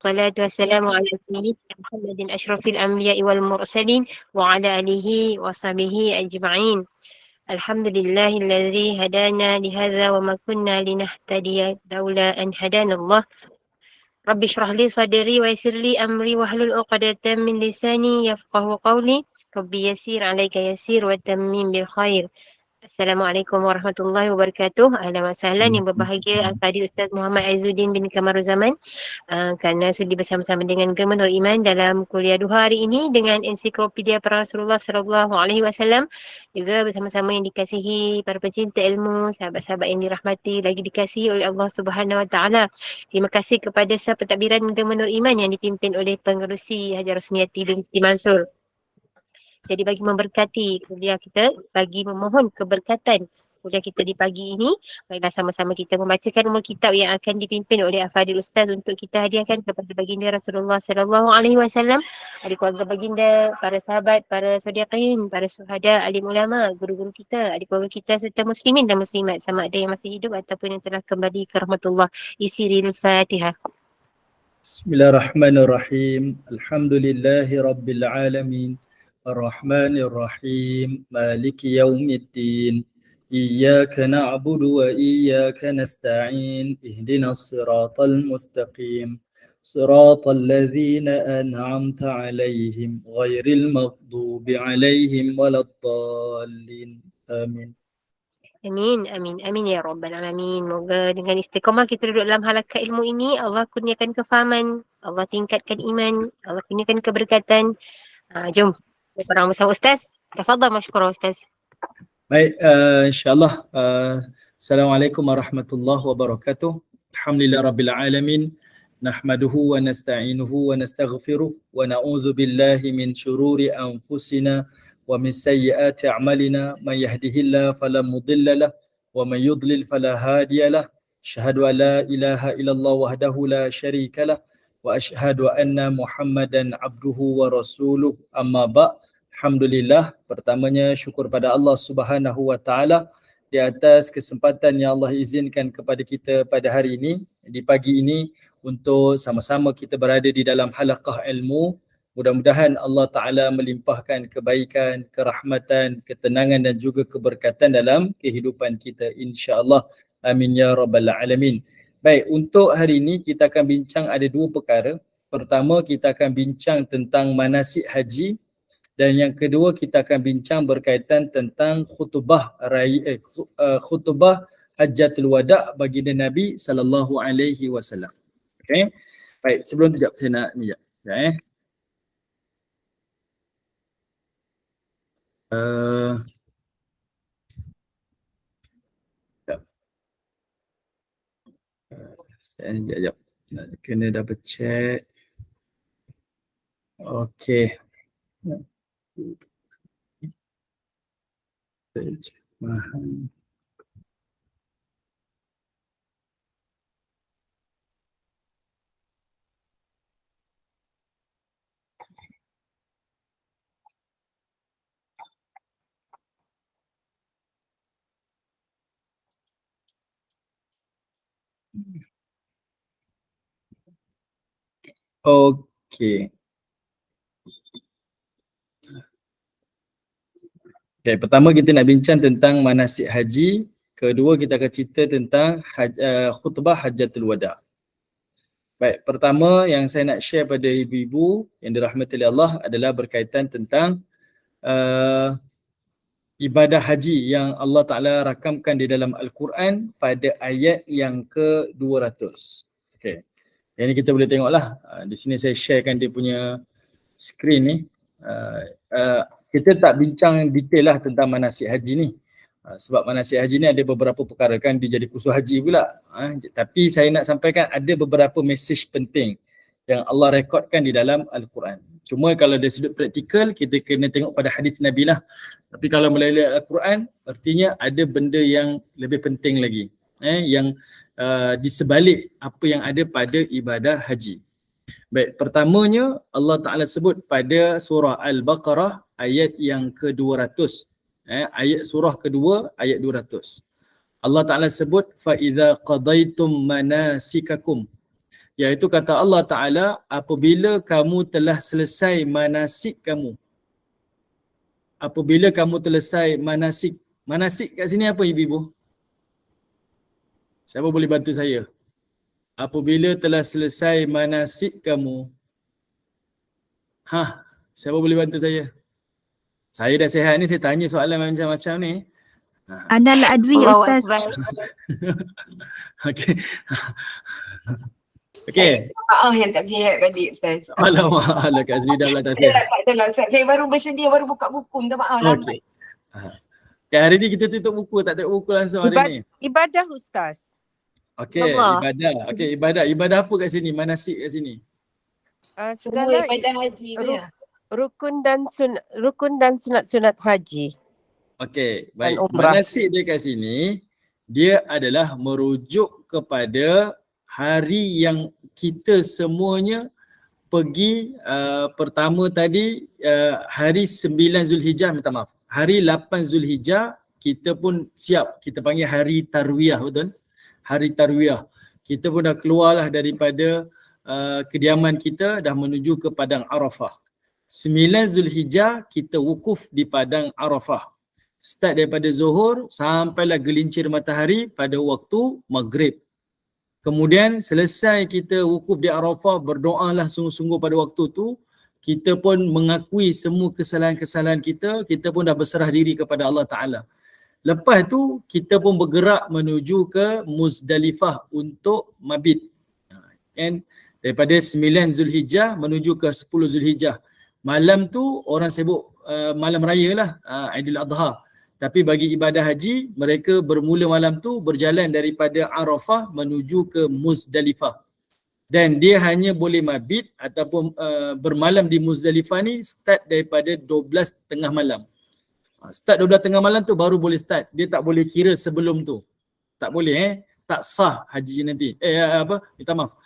الصلاة والسلام على سيدنا محمد أشرف الأنبياء والمرسلين وعلى آله وصحبه أجمعين. الحمد لله الذي هدانا لهذا وما كنا لنهتدي لولا أن هدانا الله. رب اشرح لي صدري ويسر لي أمري واحلل عقدة من لساني يفقه قولي. ربي يسير عليك يسير وتمم بالخير. Assalamualaikum warahmatullahi wabarakatuh. Ahlan wa sahlan yang berbahagia Al-Fadhil Ustaz Muhammad Aizuddin bin Kamaruzaman kerana sudi bersama-sama dengan Gemenur Iman dalam kuliah duha hari ini dengan ensiklopedia para Rasulullah sallallahu alaihi wasallam, juga bersama-sama yang dikasihi para pecinta ilmu, sahabat-sahabat yang dirahmati lagi dikasihi oleh Allah Subhanahu wa taala. Terima kasih kepada Sah Pentadbiran Gemenur Iman yang dipimpin oleh Pengerusi Haji Rosniati binti Mansur. Jadi bagi memberkati kuliah kita, bagi memohon keberkatan kuliah kita di pagi ini, baiklah sama-sama kita membacakan umul kitab yang akan dipimpin oleh Al-Fadhil Ustaz untuk kita hadiahkan kepada baginda Rasulullah sallallahu alaihi wasallam, adik keluarga baginda, para sahabat, para sadiqin, para syuhada, alim ulama, guru-guru kita, adik keluarga kita serta muslimin dan muslimat sama ada yang masih hidup ataupun yang telah kembali ke rahmatullah. Isiril Fatihah. Bismillahirrahmanirrahim. Alhamdulillahi rabbil alamin. Ar-Rahmanir-Rahim. Maliki yaumiddin. Iyyaka na'budu wa iyyaka nasta'in. Ihdinas siratal mustaqim. Siratal ladzina an'amta 'alaihim ghairil maghdubi 'alaihim waladdallin. Amin. Amin, amin, amin ya Rabbal Alamin. Moga dengan istiqamah kita duduk dalam halaqah ilmu ini, Allah kurniakan kefahaman, Allah tingkatkan iman, Allah kurniakan keberkatan. Jom, berperang bersama Ustaz. Tafadhal masykurah Ustaz. Baik, insyaAllah. Assalamualaikum warahmatullahi wabarakatuh. Alhamdulillah rabbil alamin. Nahmaduhu wa nasta'inuhu wa nastaghfiruh wa na'udzu billahi min syururi anfusina wa min sayyiati a'malina. Man yahdihillahu fala mudilla lahu wa man yudlil fala hadiya lahu. Asyhadu an la ilaha illallah wahdahu la syarika lahu wa asyhadu anna Muhammadan abduhu wa rasuluh. Amma ba'. Alhamdulillah, pertamanya syukur pada Allah Subhanahu wa taala di atas kesempatan yang Allah izinkan kepada kita pada hari ini, di pagi ini, untuk sama-sama kita berada di dalam halaqah ilmu. Mudah-mudahan Allah Taala melimpahkan kebaikan, kerahmatan, ketenangan dan juga keberkatan dalam kehidupan kita, insya-Allah. Amin ya rabbal alamin. Baik, untuk hari ini kita akan bincang ada dua perkara. Pertama, kita akan bincang tentang manasik haji. Dan yang kedua, kita akan bincang berkaitan tentang khutbah Hajjatul Wada' baginda Nabi sallallahu alaihi wasallam. Okey. Baik, sebelum tu saya nak ni jap. Sekejap. Kena double check. Okey. Okey. Okay, pertama kita nak bincang tentang manasik haji. Kedua kita akan cerita tentang khutbah Hajjatul Wada'. Baik, pertama yang saya nak share pada ibu-ibu yang dirahmati oleh Allah adalah berkaitan tentang ibadah haji yang Allah Ta'ala rakamkan di dalam Al-Quran pada ayat yang ke-200. Okay. Yang ni kita boleh tengoklah. Di sini saya sharekan dia punya screen ni. Kita tak bincang detail lah tentang manasik haji ni. Sebab manasik haji ni ada beberapa perkara, kan dia jadi kursus haji pula. Tapi saya nak sampaikan ada beberapa mesej penting yang Allah rekodkan di dalam Al-Quran. Cuma kalau dari sudut praktikal, kita kena tengok pada hadis Nabi lah. Tapi kalau melalui Al-Quran, artinya ada benda yang lebih penting lagi. Yang di sebalik apa yang ada pada ibadah haji. Baik, pertamanya Allah Ta'ala sebut pada surah Al-Baqarah ayat yang ke-200. Ayat surah kedua ayat 200. Allah Ta'ala sebut فَإِذَا قَضَيْتُمْ مَنَاسِكَكُمْ Iaitu kata Allah Ta'ala, apabila kamu telah selesai manasik kamu. Apabila kamu selesai manasik. Manasik kat sini apa ibu-ibu? Siapa boleh bantu saya? Apabila telah selesai manasik kamu. Siapa boleh bantu saya? Saya dah sihat ni, saya tanya soalan macam-macam ni. Ana la adri Allahu Ustaz. Akbar. Okey. Okey. Maaf yang tak sihat balik Ustaz. Alamak, Kak Azri dah lah tak Saya sihat. tak ada lah Ustaz. Saya baru bersedia, baru buka buku. Minta maaf lah. Okey. Okay, hari ni kita tutup buku, tak tengok buku langsung hari ni. Ibadah Ustaz. Okey, Allah. ibadah. Okey, ibadah. Ibadah apa kat sini? Manasik kat sini? Semua Segala ibadah haji tu ya. rukun dan sunat-sunat haji. Okey, baik. Dan umrah. Manasik dia kat sini, dia adalah merujuk kepada hari yang kita semuanya pergi pertama tadi hari 9 Zulhijjah, minta maaf. Hari 8 Zulhijjah kita pun siap, kita panggil hari Tarwiyah, betul? Hari Tarwiyah. Kita pun dah keluarlah daripada kediaman kita, dah menuju ke Padang Arafah. 9 Zulhijjah kita wukuf di Padang Arafah. Start daripada zuhur sampailah gelincir matahari pada waktu maghrib. Kemudian selesai kita wukuf di Arafah, berdoalah sungguh-sungguh pada waktu tu. Kita pun mengakui semua kesalahan-kesalahan kita pun dah berserah diri kepada Allah Ta'ala. Lepas tu kita pun bergerak menuju ke Muzdalifah untuk mabit. And daripada 9 Zulhijjah menuju ke 10 Zulhijjah. Malam tu orang sibuk malam raya lah, Aidil Adha. Tapi bagi ibadah haji, mereka bermula malam tu berjalan daripada Arafah menuju ke Muzdalifah. Dan dia hanya boleh mabit ataupun bermalam di Muzdalifah ni start daripada 12 tengah malam. Start 12 tengah malam tu baru boleh start. Dia tak boleh kira sebelum tu. Tak boleh tak sah haji nanti. Minta maaf.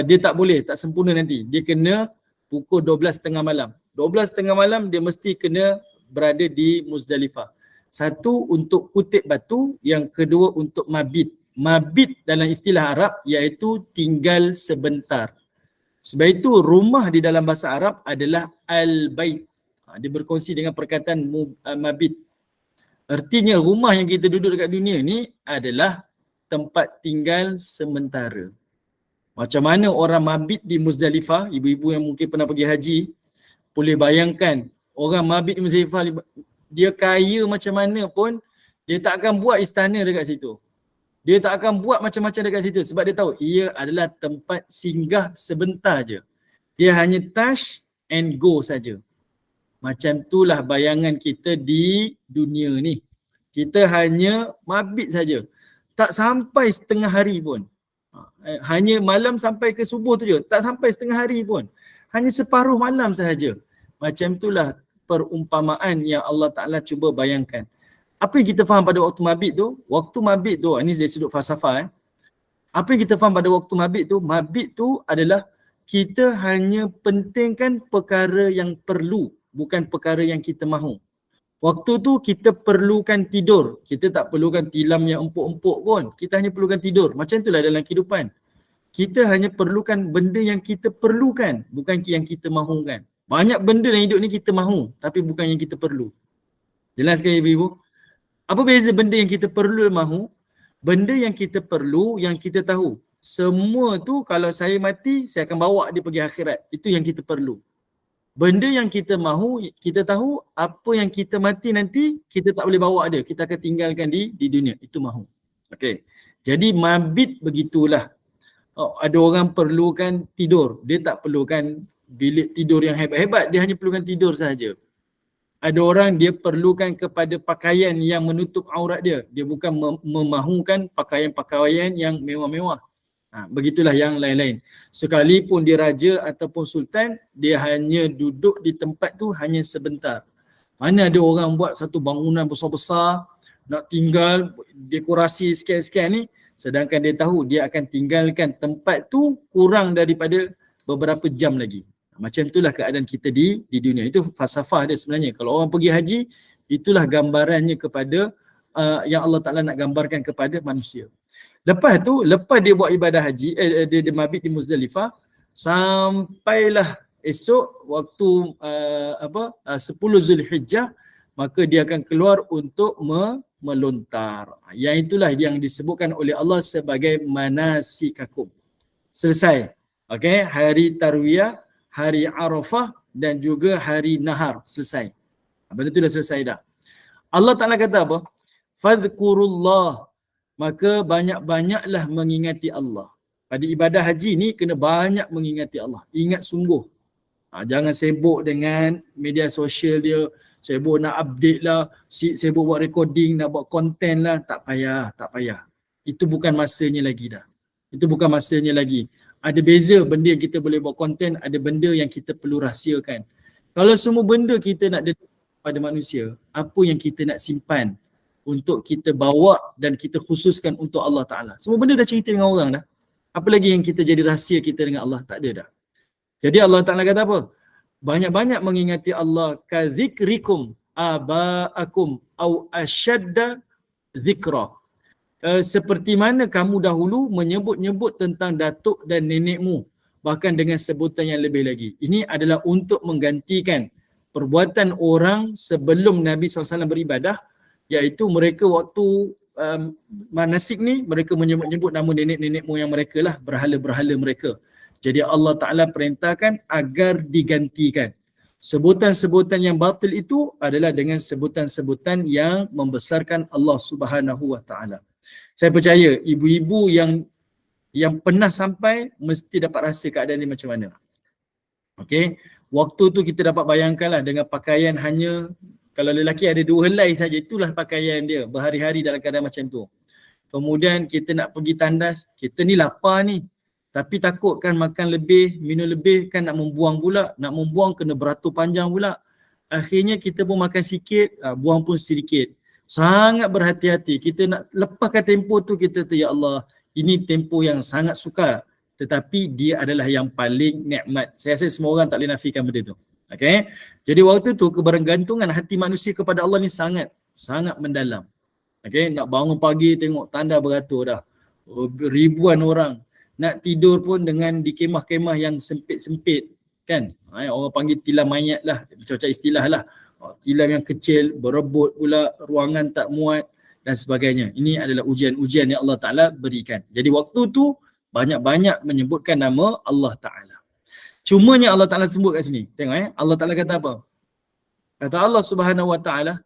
Dia tak boleh, tak sempurna nanti. Dia kena pukul 12 tengah malam. 12 tengah malam dia mesti kena berada di Muzdalifah. Satu untuk kutip batu, yang kedua untuk mabit. Mabit dalam istilah Arab iaitu tinggal sebentar. Sebab itu rumah di dalam bahasa Arab adalah al-bait. Dia berkongsi dengan perkataan mabit. Artinya rumah yang kita duduk dekat dunia ni adalah tempat tinggal sementara. Macam mana orang mabit di Muzdalifah, ibu-ibu yang mungkin pernah pergi haji, boleh bayangkan orang mabit di Muzdalifah, dia kaya macam mana pun, dia tak akan buat istana dekat situ. Dia tak akan buat macam-macam dekat situ sebab dia tahu ia adalah tempat singgah sebentar je. Dia hanya touch and go saja. Macam itulah bayangan kita di dunia ni. Kita hanya mabit saja. Tak sampai setengah hari pun. Hanya malam sampai ke subuh tu je. Tak sampai setengah hari pun. Hanya separuh malam sahaja. Macam itulah perumpamaan yang Allah Ta'ala cuba bayangkan. Apa yang kita faham pada waktu mabit tu? Waktu mabit tu, ini dari sudut falsafah. Apa yang kita faham pada waktu mabit tu adalah kita hanya pentingkan perkara yang perlu, bukan perkara yang kita mahu. Waktu tu kita perlukan tidur. Kita tak perlukan tilam yang empuk-empuk pun. Kita hanya perlukan tidur. Macam itulah dalam kehidupan. Kita hanya perlukan benda yang kita perlukan, bukan yang kita mahukan. Banyak benda dalam hidup ni kita mahu, tapi bukan yang kita perlu. Jelas ke ibu-ibu? Apa beza benda yang kita perlu dan mahu? Benda yang kita perlu, yang kita tahu. Semua tu kalau saya mati, saya akan bawa dia pergi akhirat. Itu yang kita perlu. Benda yang kita mahu, kita tahu apa yang kita mati nanti, kita tak boleh bawa dia. Kita akan tinggalkan di dunia. Itu mahu. Okey. Jadi mabit begitulah. Ada orang perlukan tidur. Dia tak perlukan bilik tidur yang hebat-hebat. Dia hanya perlukan tidur sahaja. Ada orang dia perlukan kepada pakaian yang menutup aurat dia. Dia bukan memahukan pakaian-pakaian yang mewah-mewah. Begitulah yang lain-lain. Sekalipun dia raja ataupun sultan, dia hanya duduk di tempat tu hanya sebentar. Mana ada orang buat satu bangunan besar-besar, nak tinggal, dekorasi sekian-sekian ni, sedangkan dia tahu dia akan tinggalkan tempat tu kurang daripada beberapa jam lagi. Macam itulah keadaan kita di dunia. Itu falsafah dia sebenarnya. Kalau orang pergi haji, itulah gambarannya kepada yang Allah Ta'ala nak gambarkan kepada manusia. Lepas dia buat ibadah haji, dia mabit di Muzdalifah, sampailah esok waktu 10 Zulhijjah, maka dia akan keluar untuk melontar. Yang itulah yang disebutkan oleh Allah sebagai manasikakum. Selesai. Okey, hari Tarwiyah, hari Arafah dan juga hari Nahar selesai. Benda tu dah selesai dah. Allah Ta'ala kata apa? Fadhkurullah, maka banyak-banyaklah mengingati Allah. Pada ibadah haji ni kena banyak mengingati Allah. Ingat sungguh. Jangan sibuk dengan media sosial dia, sibuk nak update lah, sibuk buat recording, nak buat konten lah. Tak payah. Itu bukan masanya lagi dah. Itu bukan masanya lagi. Ada beza benda yang kita boleh buat konten, ada benda yang kita perlu rahsiakan. Kalau semua benda kita nak pada manusia, apa yang kita nak simpan untuk kita bawa dan kita khususkan untuk Allah Ta'ala? Semua benda dah cerita dengan orang dah. Apa lagi yang kita jadi rahsia kita dengan Allah? Tak ada dah. Jadi Allah Ta'ala kata apa? Banyak-banyak mengingati Allah. Kadzikrikum aba'akum au asyadda zikra. Seperti mana kamu dahulu menyebut-nyebut tentang datuk dan nenekmu, bahkan dengan sebutan yang lebih lagi. Ini adalah untuk menggantikan perbuatan orang sebelum Nabi SAW beribadah, iaitu mereka waktu manasik ni, mereka menyebut-nyebut nama nenek-nenek moyang mereka lah, berhala-berhala mereka. Jadi Allah Ta'ala perintahkan agar digantikan. Sebutan-sebutan yang batil itu adalah dengan sebutan-sebutan yang membesarkan Allah Subhanahu Wa Ta'ala. Saya percaya ibu-ibu yang pernah sampai mesti dapat rasa keadaan ni macam mana. Okey, waktu tu kita dapat bayangkanlah dengan pakaian hanya, kalau lelaki ada 2 helai saja, itulah pakaian dia berhari-hari dalam keadaan macam tu. Kemudian kita nak pergi tandas, kita ni lapar ni, tapi takut kan makan lebih, minum lebih, kan nak membuang pula, nak membuang kena beratur panjang pula. Akhirnya kita pun makan sikit, buang pun sedikit. Sangat berhati-hati. Kita nak lepaskan tempoh tu, kita tu, ya Allah, ini tempoh yang sangat sukar, tetapi dia adalah yang paling nikmat. Saya rasa semua orang tak boleh nafikan benda tu. Okay? Jadi waktu tu kebergantungan hati manusia kepada Allah ni sangat mendalam. Okay? Nak bangun pagi tengok tanda beratur dah. Ribuan orang. Nak tidur pun dengan di kemah-kemah yang sempit-sempit. Kan? Orang panggil tilam mayat lah. Macam-macam istilah lah. Tilam yang kecil, berebut pula, ruangan tak muat dan sebagainya. Ini adalah ujian-ujian yang Allah Ta'ala berikan. Jadi waktu tu banyak-banyak menyebutkan nama Allah Ta'ala. Cumanya Allah Ta'ala sebut kat sini. Tengok Allah Ta'ala kata apa? Kata Allah Subhanahu Wa Ta'ala,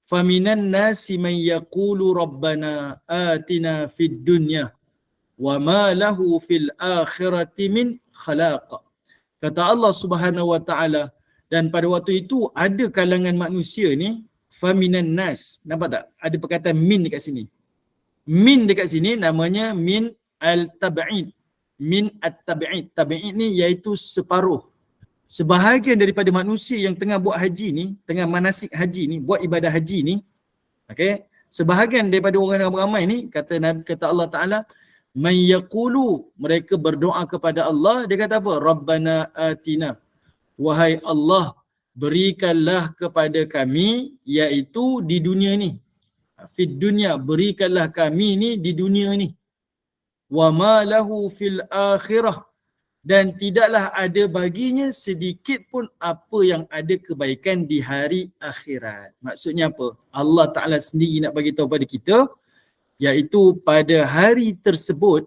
فَمِنَ النَّاسِ مَنْ يَقُولُ رَبَّنَا آتِنَا فِي الدُّنْيَا وَمَا لَهُ فِي الْآخِرَةِ مِنْ خَلَاقٍ. Kata Allah Subhanahu Wa Ta'ala, dan pada waktu itu ada kalangan manusia ni, faminan nas. Nampak tak? Ada perkataan min dekat sini. Min dekat sini namanya min al-tab'id. Min at-tab'id. Tab'id ni iaitu separuh. Sebahagian daripada manusia yang tengah buat haji ni, tengah manasik haji ni, buat ibadah haji ni, okay? Sebahagian daripada orang yang ramai ni, kata Allah Ta'ala, man yaqulu, mereka berdoa kepada Allah, dia kata apa? Rabbana atina. Wahai Allah, berikanlah kepada kami, iaitu di dunia ni. Fid dunya, berikanlah kami ni di dunia ni. Wa ma lahu fil akhirah, dan tidaklah ada baginya sedikit pun apa yang ada kebaikan di hari akhirat. Maksudnya apa? Allah Ta'ala sendiri nak bagi tahu pada kita, iaitu pada hari tersebut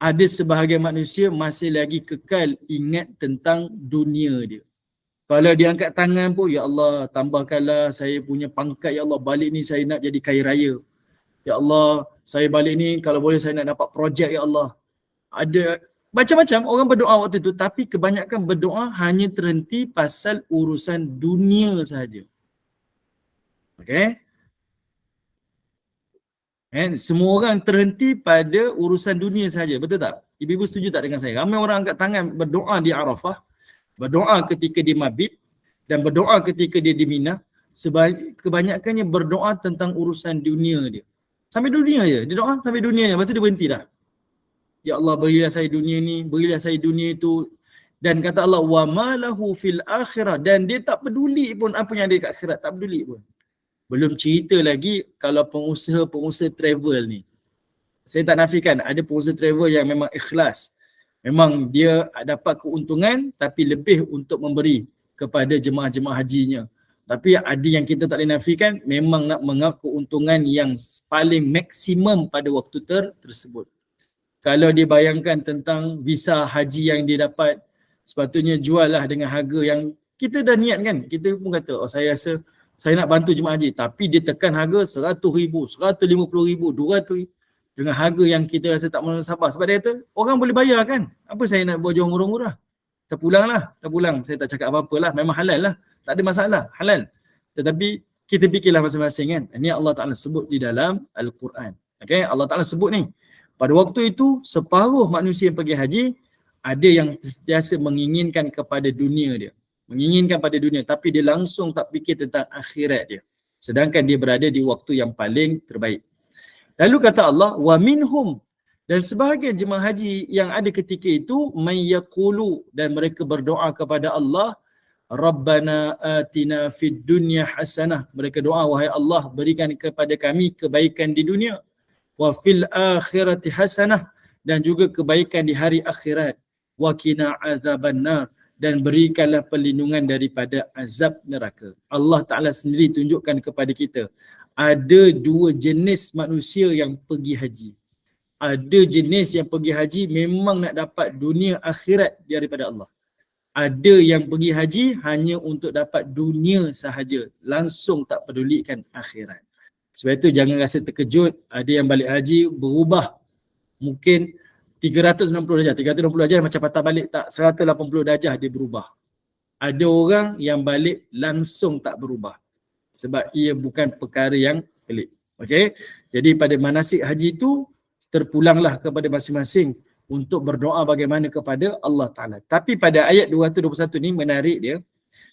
ada sebahagian manusia masih lagi kekal ingat tentang dunia dia. Kalau dia angkat tangan pun, ya Allah, tambahkanlah saya punya pangkat, ya Allah, balik ni saya nak jadi kaya raya. Ya Allah, saya balik ni kalau boleh saya nak dapat projek, ya Allah. Ada macam-macam orang berdoa waktu itu, tapi kebanyakan berdoa hanya terhenti pasal urusan dunia sahaja. Okay? Semua orang terhenti pada urusan dunia sahaja, betul tak? Ibu-ibu setuju tak dengan saya? Ramai orang angkat tangan berdoa di Arafah, berdoa ketika di Mabit, dan berdoa ketika dia di Mina. Kebanyakannya berdoa tentang urusan dunia dia. Sampai dunia je, dia doa sampai dunia je, lepas tu dia berhenti dah. Ya Allah, berilah saya dunia ni, berilah saya dunia itu. Dan kata Allah, wa ma lahu fil akhirah, dan dia tak peduli pun apa yang ada kat akhirat, tak peduli pun. Belum cerita lagi kalau pengusaha travel ni. Saya tak nafikan ada pengusaha travel yang memang ikhlas. Memang dia dapat keuntungan tapi lebih untuk memberi kepada jemaah-jemaah hajinya. Tapi ada yang kita tak boleh nafikan, memang nak mengaku keuntungan yang paling maksimum pada waktu tersebut. Kalau dia bayangkan tentang visa haji yang dia dapat, sepatutnya jual lah dengan harga yang kita dah niat kan. Kita pun kata, oh saya rasa saya nak bantu jemaah haji. Tapi dia tekan harga RM100,000, RM150,000, RM200,000. Dengan harga yang kita rasa tak mahu sabar. Sebab dia kata, orang boleh bayar kan. Apa saya nak buat jual murah-murah? Terpulang. Saya tak cakap apa-apa lah. Memang halal lah. Tak ada masalah. Halal. Tetapi kita fikirlah masing-masing kan. Ini Allah Ta'ala sebut di dalam Al-Quran. Okay? Allah Ta'ala sebut ni. Pada waktu itu, separuh manusia yang pergi haji, ada yang sentiasa menginginkan kepada dunia dia. Menginginkan pada dunia. Tapi dia langsung tak fikir tentang akhirat dia. Sedangkan dia berada di waktu yang paling terbaik. Lalu kata Allah, wa minhum, dan sebahagian jemaah haji yang ada ketika itu, may yaqulu, dan mereka berdoa kepada Allah, Rabbana atina fid dunya hasanah. Mereka doa, wahai Allah, berikan kepada kami kebaikan di dunia. Wa fil akhirati hasanah, dan juga kebaikan di hari akhirat. Wa qina azabannar, dan berikanlah perlindungan daripada azab neraka. Allah Ta'ala sendiri tunjukkan kepada kita, ada dua jenis manusia yang pergi haji. Ada jenis yang pergi haji memang nak dapat dunia akhirat daripada Allah. Ada yang pergi haji hanya untuk dapat dunia sahaja, langsung tak pedulikan akhirat. Sebab itu jangan rasa terkejut, ada yang balik haji berubah mungkin 360 darjah. 360 darjah macam patah balik tak, 180 darjah dia berubah. Ada orang yang balik langsung tak berubah. Sebab ia bukan perkara yang pelik. Okey. Jadi pada manasik haji itu terpulanglah kepada masing-masing untuk berdoa bagaimana kepada Allah Taala. Tapi pada ayat 221 ni menarik dia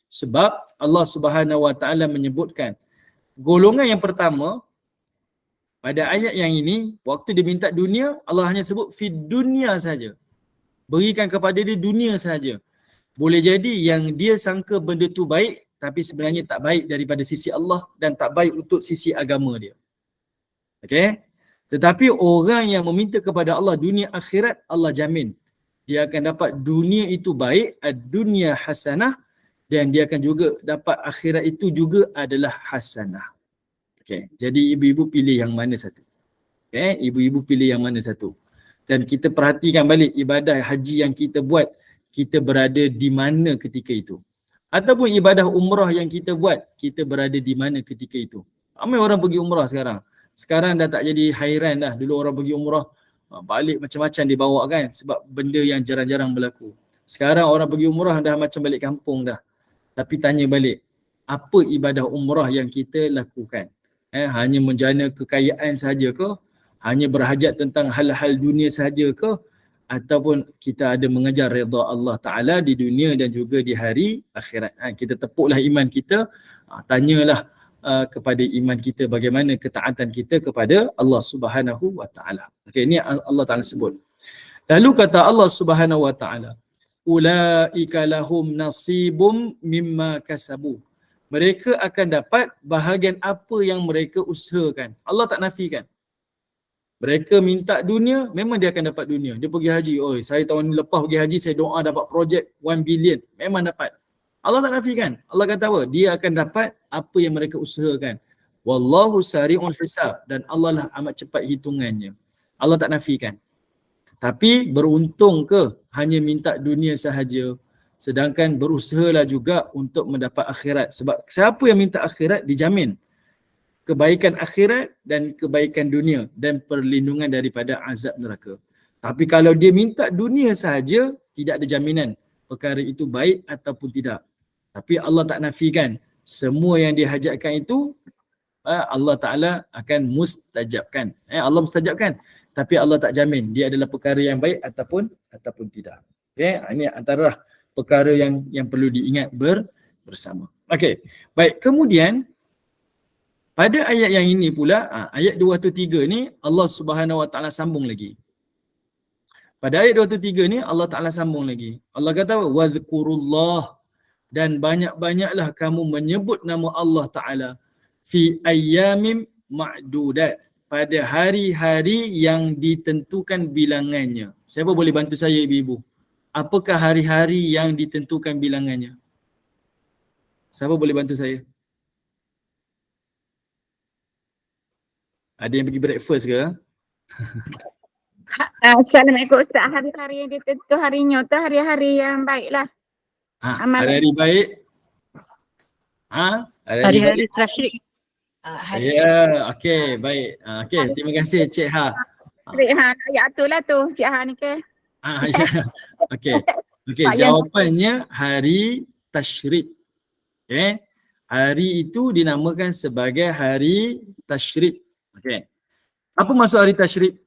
sebab Allah Subhanahu Wa Taala menyebutkan golongan yang pertama pada ayat yang ini waktu dia minta dunia, Allah hanya sebut fid dunia saja. Berikan kepada dia dunia saja. Boleh jadi yang dia sangka benda tu baik tapi sebenarnya tak baik daripada sisi Allah dan tak baik untuk sisi agama dia. Okey? Tetapi orang yang meminta kepada Allah dunia akhirat, Allah jamin dia akan dapat dunia itu baik, ad-dunya hasanah, dan dia akan juga dapat akhirat itu juga adalah hasanah. Okey, jadi ibu-ibu pilih yang mana satu? Okey, ibu-ibu pilih yang mana satu? Dan kita perhatikan balik ibadah haji yang kita buat, kita berada di mana ketika itu? Ataupun ibadah umrah yang kita buat, kita berada di mana ketika itu? Ramai orang pergi umrah sekarang. Sekarang dah tak jadi hairan dah. Dulu orang pergi umrah, balik macam-macam dibawa kan. Sebab benda yang jarang-jarang berlaku. Sekarang orang pergi umrah dah macam balik kampung dah. Tapi tanya balik, apa ibadah umrah yang kita lakukan? Hanya menjana kekayaan sahaja ke? Hanya berhajat tentang hal-hal dunia sahaja ke? Ataupun kita ada mengejar redha Allah Ta'ala di dunia dan juga di hari akhirat. Kita tepuklah iman kita, tanyalah kepada iman kita bagaimana ketaatan kita kepada Allah Subhanahu Wa Ta'ala. Okay, ini Allah Ta'ala sebut. Lalu kata Allah Subhanahu Wa Ta'ala, ulaika lahum nasibum mimma kasabu. Mereka akan dapat bahagian apa yang mereka usahakan. Allah tak nafikan. Mereka minta dunia, memang dia akan dapat dunia. Dia pergi haji, oh saya tahun lepas pergi haji, saya doa dapat projek 1 billion. Memang dapat. Allah tak nafikan. Allah kata apa? Dia akan dapat apa yang mereka usahakan. Wallahu sari'ul hisab. Dan Allah lah amat cepat hitungannya. Allah tak nafikan. Tapi beruntung ke hanya minta dunia sahaja? Sedangkan berusahalah juga untuk mendapat akhirat. Sebab siapa yang minta akhirat dijamin kebaikan akhirat dan kebaikan dunia dan perlindungan daripada azab neraka. Tapi kalau dia minta dunia sahaja, tidak ada jaminan perkara itu baik ataupun tidak. Tapi Allah tak nafikan. Semua yang dihajatkan itu Allah Ta'ala akan mustajabkan. Allah mustajabkan. Tapi Allah tak jamin dia adalah perkara yang baik ataupun tidak. Okay? Ini antara perkara yang perlu diingat bersama. Okey. Baik, kemudian pada ayat yang ini pula, ayat 203 ni Allah Subhanahu Wa Ta'ala sambung lagi. Pada ayat 203 ni Allah Ta'ala sambung lagi. Allah kata, wadhkurullah, dan banyak-banyaklah kamu menyebut nama Allah Ta'ala fi ayyamin ma'dudat, pada hari-hari yang ditentukan bilangannya. Siapa boleh bantu saya ibu-ibu? Apakah hari-hari yang ditentukan bilangannya? Siapa boleh bantu saya? Ada yang pergi breakfast ke? Assalamualaikum Ustaz. Hari-hari yang ditentu harinya tu hari-hari yang baiklah. Amalan. Hari-hari baik. Hari-hari baik. Hari-hari tasyrik. Hari Ya, okey, baik. Okey, terima kasih Cik Ha. Ayat tu lah tu Cik Ha ni ke. Ya. Okey. Okey, jawapannya hari tasyrik. Okey. Hari itu dinamakan sebagai hari tasyrik. Okey. Apa maksud hari tasyrik?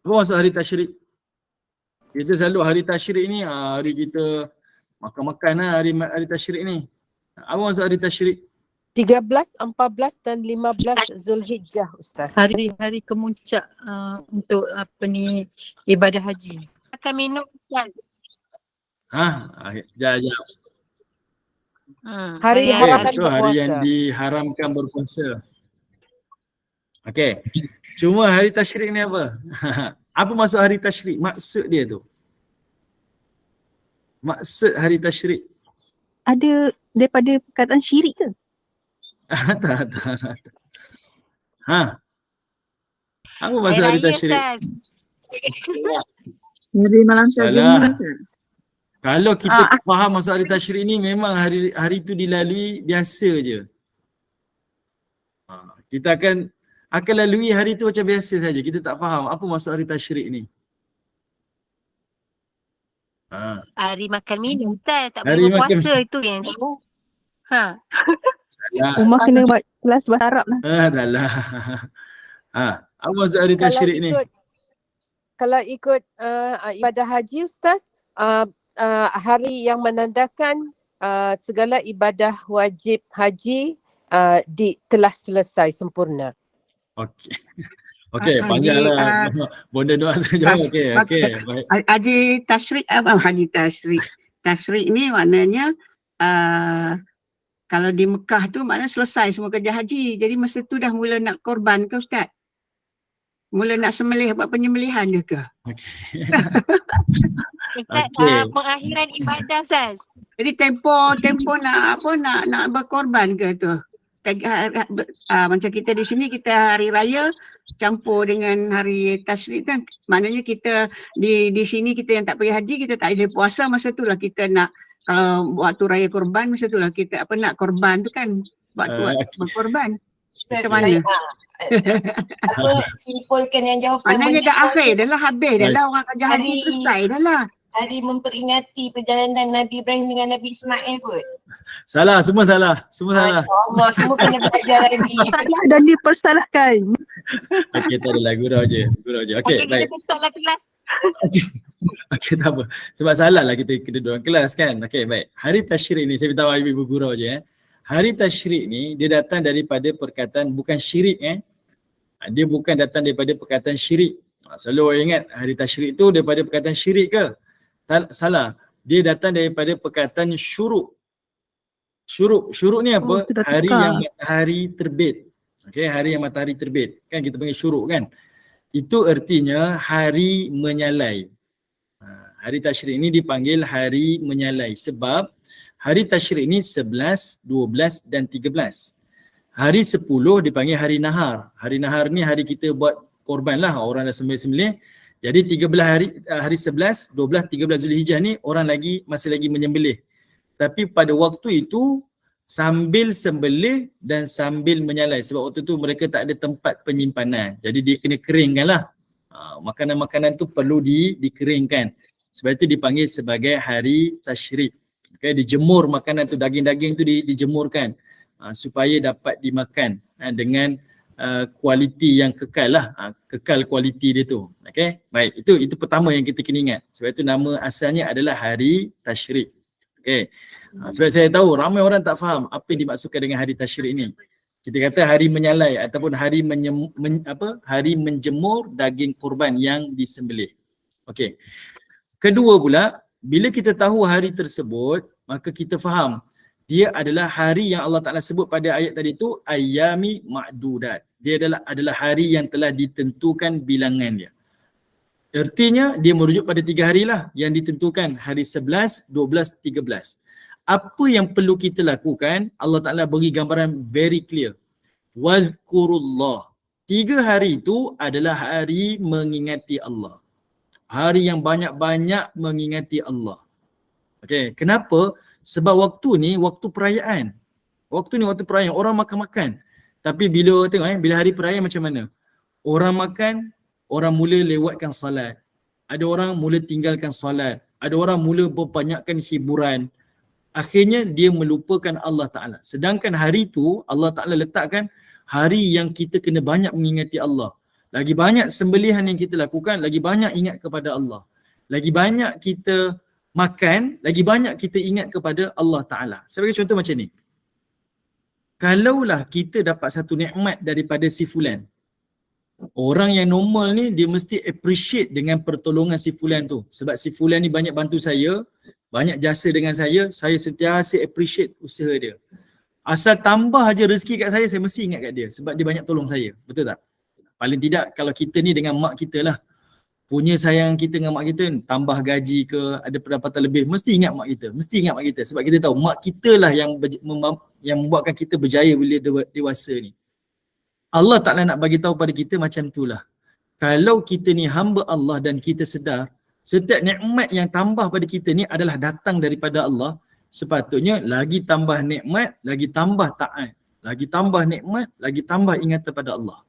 Apa maksud hari tasyrik? Kita selalu hari tasyrik ni hari kita makan-makan lah hari tasyrik ni. Apa maksud hari tasyrik? 13, 14 dan 15 Zulhijjah Ustaz. Hari-hari kemuncak untuk ibadah haji. Makan minum Ustaz. Jap. Hari yang Hari-hari diharamkan Itu hari yang berpuasa. diharamkan berpuasa. Okey. Cuma hari tasyrik ni apa? Apa maksud hari tasyrik? Maksud dia tu. Maksud hari tasyrik. Ada daripada perkataan syirik ke? Tak. Apa maksud hari Raya tasyrik? Ustaz. Hari malam Salah. Kalau kita faham maksud hari tasyrik ni memang hari tu dilalui biasa je. Kita akan lalui hari tu macam biasa saja. Kita tak faham apa maksud hari tasyrik ni. Hari makan minum Ustaz. Tak Hari boleh makan berpuasa itu yang tahu. Salah. Umar kena buat kelas bahasa Arab lah. Dah lah. Apa maksud hari tasyrik ni? Kalau ikut ibadah haji Ustaz, hari yang menandakan segala ibadah wajib haji telah selesai sempurna. Okey. Okey, panjanglah. Bonda doa saja. Okey. Baik. Haji tasyrik apa haji tasyrik? Tasyrik ni maknanya kalau di Mekah tu maknanya selesai semua kerja haji. Jadi masa tu dah mula nak korban ke Ustaz? Mula nak sembelih buat penyembelihan je ke? Okey. Ustaz, Okey. pengakhiran ibadah Ustaz. Jadi tempoh nak berkorban ke tu? Macam kita di sini kita hari raya campur dengan hari tasyrik kan. Maknanya kita di sini kita yang tak pergi haji kita tak ada puasa masa tu lah kita nak waktu raya korban masa tu lah kita nak korban tu kan waktu berkorban. Ustaz, Macam mana? Simpulkan yang jawapan. Maknanya dah akhir dah lah, habis dah lah orang kerja haji Hari- selesai dah lah. Hari memperingati perjalanan Nabi Ibrahim dengan Nabi Ismail kot. Salah, semua salah. Semua salah. Masya Allah, semua kena belajar lagi. Salah dan dipersalahkan. Okey, tak adalah gurau je. Okey, baik. Kita tutuplah kelas. Okey, tak apa. Sebab salah lah kita kena duduk kelas kan. Okey, baik. Hari tasyrik ni, saya beritahu ibu gurau je. Hari tasyrik ni, dia datang daripada perkataan bukan syirik. Dia bukan datang daripada perkataan syirik. Selalu orang ingat hari tasyrik tu daripada perkataan syirik ke? Salah. Dia datang daripada perkataan syuruk. Syuruk ni apa? sudah Hari tukar. yang matahari terbit. Okey, hari yang matahari terbit. Kan kita panggil syuruk kan? Itu artinya hari menyalai. Hari tasyrik ni dipanggil hari menyalai sebab hari tasyrik ni 11, 12 dan 13. Hari 10 dipanggil hari nahar. Hari nahar ni hari kita buat korban lah. Orang dah sembelih-sembelih. Jadi 13 hari 11, 12, 13 Zulhijjah ni orang masih lagi menyembelih. Tapi pada waktu itu sambil sembelih dan sambil menyalai. Sebab waktu tu mereka tak ada tempat penyimpanan. Jadi dia kena keringkan lah. Makanan-makanan tu perlu dikeringkan. Sebab itu dipanggil sebagai hari tasyrik. Okay, dijemur makanan tu, daging-daging tu dijemurkan supaya dapat dimakan dengan kualiti yang kekal lah. Kekal kualiti dia tu. Okay, baik. Itu pertama yang kita kena ingat. Sebab itu nama asalnya adalah hari tasyrik. Okay. Sebab saya tahu ramai orang tak faham apa yang dimaksudkan dengan hari tasyrik ni. Kita kata hari menyalai ataupun hari hari menjemur daging kurban yang disembelih. Okey. Kedua pula, bila kita tahu hari tersebut, maka kita faham Dia adalah hari yang Allah Ta'ala sebut pada ayat tadi tu ayyami ma'dudat. Dia adalah hari yang telah ditentukan bilangan dia. Artinya dia merujuk pada 3 hari lah yang ditentukan, hari 11, 12, 13. Apa yang perlu kita lakukan? Allah Ta'ala beri gambaran very clear. Wadhkurullah. 3 hari itu adalah hari mengingati Allah. Hari yang banyak-banyak mengingati Allah. Okay, kenapa? Sebab waktu ni waktu perayaan. Waktu ni waktu perayaan, orang makan-makan. Tapi bila tengok bila hari perayaan macam mana? Orang makan, orang mula lewatkan salat. Ada orang mula tinggalkan salat. Ada orang mula berbanyakkan hiburan. Akhirnya dia melupakan Allah Ta'ala. Sedangkan hari tu Allah Ta'ala letakkan hari yang kita kena banyak mengingati Allah. Lagi banyak sembelihan yang kita lakukan, lagi banyak ingat kepada Allah. Lagi banyak kita makan, lagi banyak kita ingat kepada Allah Ta'ala. Sebagai contoh macam ni. Kalaulah kita dapat satu nikmat daripada si fulan, orang yang normal ni dia mesti appreciate dengan pertolongan si fulan tu. Sebab si fulan ni banyak bantu saya, banyak jasa dengan saya sentiasa appreciate usaha dia. Asal tambah aja rezeki kat saya mesti ingat kat dia sebab dia banyak tolong saya. Betul tak? Paling tidak kalau kita ni dengan mak kita lah, punya sayang kita dengan mak kita, tambah gaji ke, ada pendapatan lebih, mesti ingat mak kita. Mesti ingat mak kita sebab kita tahu mak kita lah yang membuatkan kita berjaya bila dewasa ni. Allah Ta'ala nak bagi tahu pada kita macam itulah. Kalau kita ni hamba Allah dan kita sedar, setiap nikmat yang tambah pada kita ni adalah datang daripada Allah, sepatutnya lagi tambah nikmat, lagi tambah taat. Lagi tambah nikmat, lagi tambah ingatan pada Allah.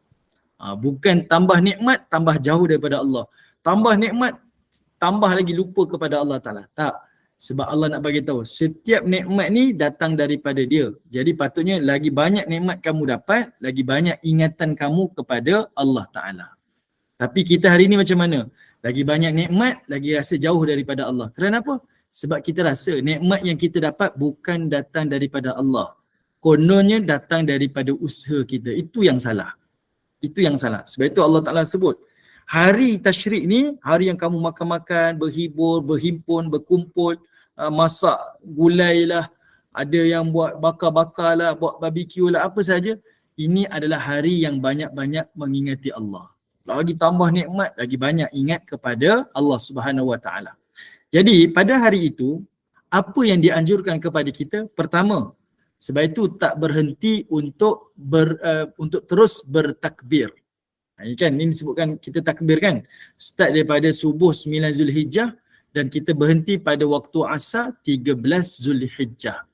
Bukan tambah nikmat, tambah jauh daripada Allah. Tambah nikmat, tambah lagi lupa kepada Allah Ta'ala. Tak. Sebab Allah nak bagi tahu, setiap nikmat ni datang daripada dia. Jadi patutnya lagi banyak nikmat kamu dapat, lagi banyak ingatan kamu kepada Allah Ta'ala. Tapi kita hari ni macam mana? Lagi banyak nikmat, lagi rasa jauh daripada Allah. Kerana apa? Sebab kita rasa nikmat yang kita dapat bukan datang daripada Allah. Kononnya datang daripada usaha kita. Itu yang salah. Itu yang salah. Sebab itu Allah Ta'ala sebut, hari tasyrik ni, hari yang kamu makan-makan, berhibur, berhimpun, berkumpul, masak gulai lah, ada yang buat bakar-bakar lah, buat barbecue lah, apa saja. Ini adalah hari yang banyak-banyak mengingati Allah. Lagi tambah nikmat, lagi banyak ingat kepada Allah Subhanahu Wa Ta'ala. Jadi pada hari itu, apa yang dianjurkan kepada kita? Pertama, sebab itu tak berhenti untuk terus bertakbir. Ini kan, ini disebutkan kita takbir kan. Start daripada subuh 9 Zulhijjah dan kita berhenti pada waktu asar 13 Zulhijjah.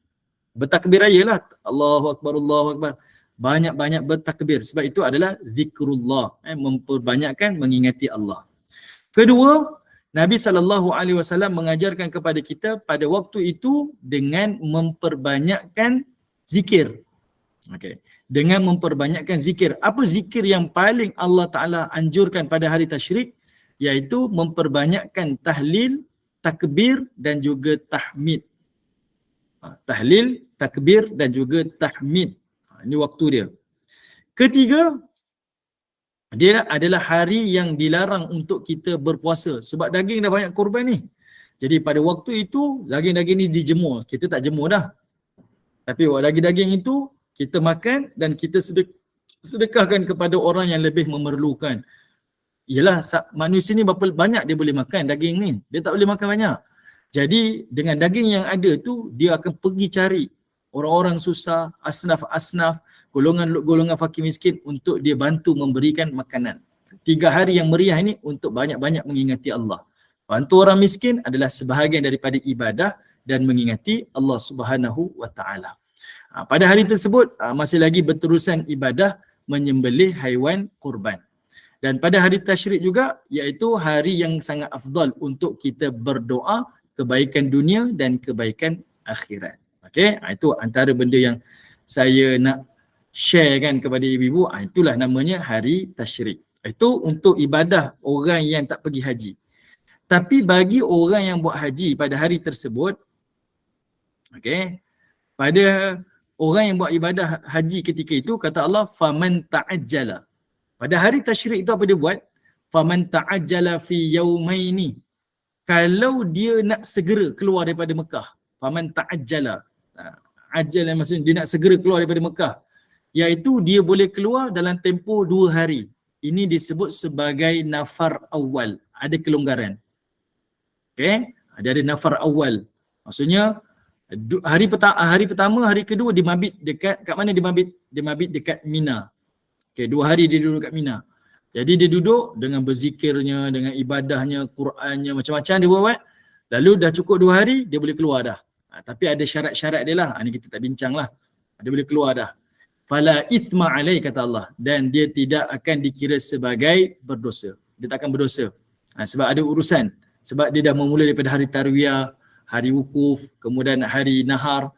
Bertakbir raya lah. Allahu Akbar, Allahu Akbar. Banyak-banyak bertakbir. Sebab itu adalah zikrullah. Memperbanyakkan mengingati Allah. Kedua, Nabi SAW mengajarkan kepada kita pada waktu itu dengan memperbanyakkan zikir. Okay. Dengan memperbanyakkan zikir. Apa zikir yang paling Allah Ta'ala anjurkan pada hari tasyrik? Iaitu memperbanyakkan tahlil, takbir dan juga tahmid. Tahlil, takbir dan juga tahmid. Ini waktu dia. Ketiga, dia adalah hari yang dilarang untuk kita berpuasa. Sebab daging dah banyak korban ni. Jadi pada waktu itu, daging-daging ni dijemur. Kita tak jemur dah. Tapi daging-daging itu, kita makan dan kita sedekahkan kepada orang yang lebih memerlukan. Yalah, manusia ni berapa banyak dia boleh makan daging ni. Dia tak boleh makan banyak. Jadi dengan daging yang ada tu, dia akan pergi cari orang-orang susah, asnaf-asnaf, golongan-golongan fakir miskin untuk dia bantu memberikan makanan. 3 hari yang meriah ini untuk banyak-banyak mengingati Allah. Bantu orang miskin adalah sebahagian daripada ibadah dan mengingati Allah Subhanahu Wa Ta'ala. Pada hari tersebut masih lagi berterusan ibadah menyembelih haiwan kurban. Dan pada hari tasyrik juga, iaitu hari yang sangat afdal untuk kita berdoa kebaikan dunia dan kebaikan akhirat. Okey, itu antara benda yang saya nak share kan kepada ibu-ibu. Itulah namanya hari tasyrik. Itu untuk ibadah orang yang tak pergi haji. Tapi bagi orang yang buat haji pada hari tersebut, okey, pada orang yang buat ibadah haji ketika itu, kata Allah, faman ta'ajjala. Pada hari tasyrik itu apa dia buat? Faman ta'ajjala fi yaumaini. Kalau dia nak segera keluar daripada Mekah, faman ta'ajjala. ajal, maksudnya dia nak segera keluar daripada Mekah, iaitu dia boleh keluar dalam tempoh 2 hari. Ini disebut sebagai nafar awal, ada kelonggaran. Okay, dia ada nafar awal. Maksudnya hari pertama, hari kedua dia mabit dekat, kat mana dia mabit? Dia mabit dekat Mina. Okay, 2 hari dia duduk kat Mina. Jadi dia duduk dengan berzikirnya, dengan ibadahnya, Qurannya, macam-macam dia buat. Lalu dah cukup 2 hari, dia boleh keluar dah. Tapi ada syarat-syarat dia lah. Ini kita tak bincang lah. Dia boleh keluar dah. Fala ithma alai, kata Allah. Dan dia tidak akan dikira sebagai berdosa. Dia tak akan berdosa. Sebab ada urusan. Sebab dia dah memulai daripada hari tarwiyah, hari wukuf, kemudian hari nahar,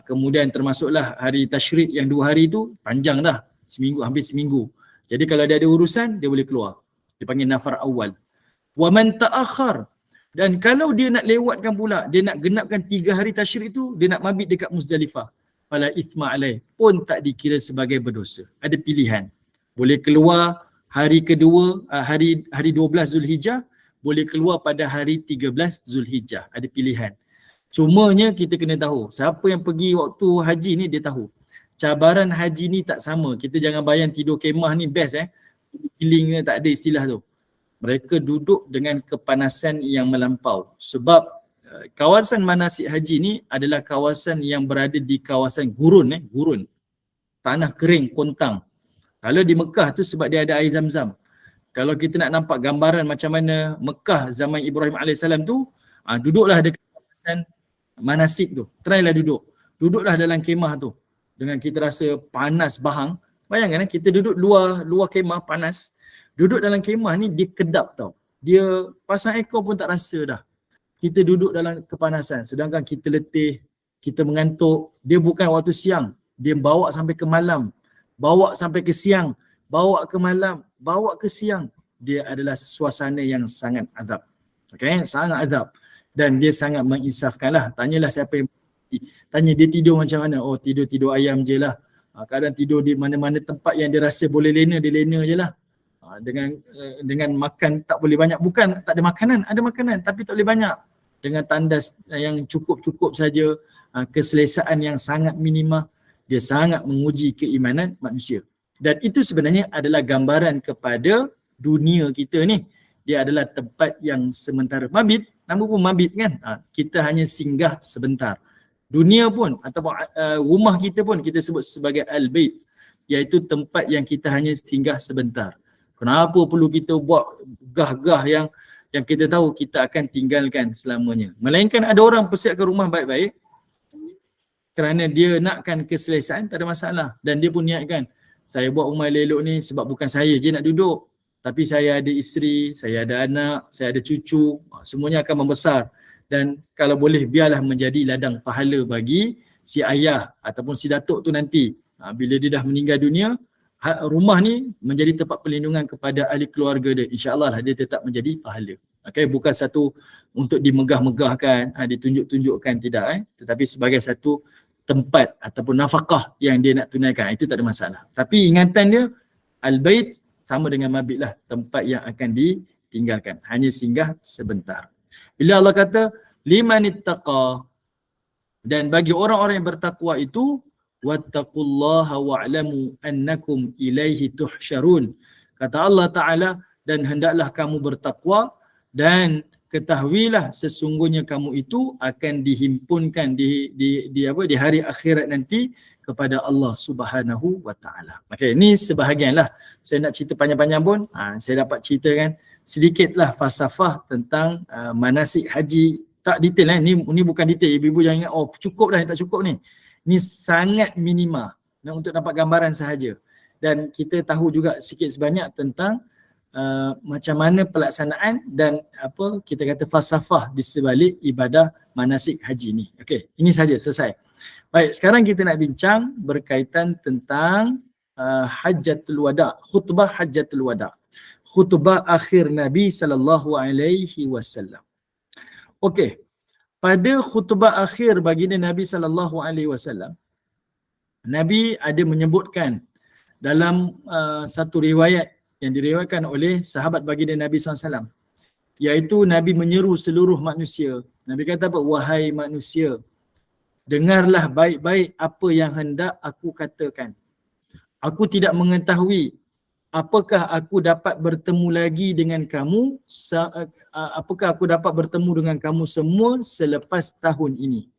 kemudian termasuklah hari tasyrik yang 2 hari tu panjang dah. Seminggu, hampir seminggu. Jadi kalau dia ada urusan, dia boleh keluar. Dia panggil nafar awal. Wa man ta'akhir. Dan kalau dia nak lewatkan pula, dia nak genapkan 3 hari tasyrik tu, dia nak mabit dekat Muzdalifah. Fala ithma alaih, pun tak dikira sebagai berdosa. Ada pilihan. Boleh keluar hari kedua, hari 12 Zulhijjah, boleh keluar pada hari 13 Zulhijjah. Ada pilihan. Cumanya kita kena tahu, siapa yang pergi waktu haji ni dia tahu. Cabaran haji ni tak sama. Kita jangan bayang tidur kemah ni best Healing tak ada istilah tu. Mereka duduk dengan kepanasan yang melampau. Sebab kawasan manasik haji ni adalah kawasan yang berada di kawasan gurun. Gurun. Tanah kering, kontang. Kalau di Mekah tu sebab dia ada air Zam-Zam. Kalau kita nak nampak gambaran macam mana Mekah zaman Ibrahim AS tu, duduklah dekat kawasan manasik tu. Try lah duduk. Duduklah dalam kemah tu. Dengan kita rasa panas bahang. Bayangkan kita duduk luar kemah panas. Duduk dalam kemah ni dia kedap tau. Dia pasang aircon pun tak rasa dah. Kita duduk dalam kepanasan. Sedangkan kita letih, kita mengantuk. Dia bukan waktu siang. Dia bawa sampai ke malam. Bawa sampai ke siang. Bawa ke malam. Bawa ke siang. Dia adalah suasana yang sangat azab. Okay? Sangat azab. Dan dia sangat menginsafkan lah. Tanyalah siapa yang tanya dia tidur macam mana. Oh, tidur ayam je lah. Kadang tidur di mana-mana tempat yang dia rasa boleh lena, dia lena je lah. Dengan makan tak boleh banyak. Bukan tak ada makanan, ada makanan tapi tak boleh banyak. Dengan tandas yang cukup-cukup saja, keselesaan yang sangat minima, dia sangat menguji keimanan manusia. Dan itu sebenarnya adalah gambaran kepada dunia kita ni. Dia adalah tempat yang sementara. Mabit, nama pun mabit kan. Kita hanya singgah sebentar. Dunia pun ataupun rumah kita pun kita sebut sebagai al-bait, iaitu tempat yang kita hanya singgah sebentar. Kenapa perlu kita buat gah-gah yang kita tahu kita akan tinggalkan selamanya? Melainkan ada orang persiapkan rumah baik-baik kerana dia nakkan keselesaan, tak ada masalah. Dan dia pun niatkan, saya buat rumah elok ni sebab bukan saya je nak duduk, tapi saya ada isteri, saya ada anak, saya ada cucu, semuanya akan membesar. Dan kalau boleh biarlah menjadi ladang pahala bagi si ayah ataupun si datuk tu nanti. Bila dia dah meninggal dunia, rumah ni menjadi tempat perlindungan kepada ahli keluarga dia. InsyaAllah lah dia tetap menjadi pahala. Okay, bukan satu untuk dimegah-megahkan, ditunjuk-tunjukkan, tidak. Tetapi sebagai satu tempat ataupun nafkah yang dia nak tunaikan. Itu tak ada masalah. Tapi ingatan dia, al-bait sama dengan mabit lah, tempat yang akan ditinggalkan. Hanya singgah sebentar. Bila Allah kata limanittaqa, dan bagi orang-orang yang bertakwa itu, wattaqullaha wa'lamu annakum ilaihi tuhsyarun. Kata Allah Ta'ala, dan hendaklah kamu bertakwa dan ketahuilah sesungguhnya kamu itu akan dihimpunkan di hari akhirat nanti kepada Allah Subhanahu wa Ta'ala. Okey, ini sebahagianlah. Saya nak cerita panjang-panjang pun, saya dapat ceritakan sedikitlah falsafah tentang manasik haji. Tak detail ni bukan detail. Ibu-ibu jangan ingat cukup dah, tak cukup ni. Ni sangat minima untuk dapat gambaran sahaja. Dan kita tahu juga sikit sebanyak tentang macam mana pelaksanaan dan apa kita kata falsafah di sebalik ibadah manasik haji ni. Okey, ini saja, selesai. Baik, sekarang kita nak bincang berkaitan tentang Hajjatul Wada, khutbah Hajjatul Wada. Khutbah akhir Nabi sallallahu alaihi wasallam. Okey. Pada khutbah akhir baginda Nabi sallallahu alaihi wasallam, Nabi ada menyebutkan dalam satu riwayat yang diriwayatkan oleh sahabat baginda Nabi SAW, iaitu Nabi menyeru seluruh manusia. Nabi kata apa? Wahai manusia, dengarlah baik-baik apa yang hendak aku katakan. Aku tidak mengetahui apakah aku dapat bertemu lagi dengan kamu, apakah aku dapat bertemu dengan kamu semua selepas tahun ini.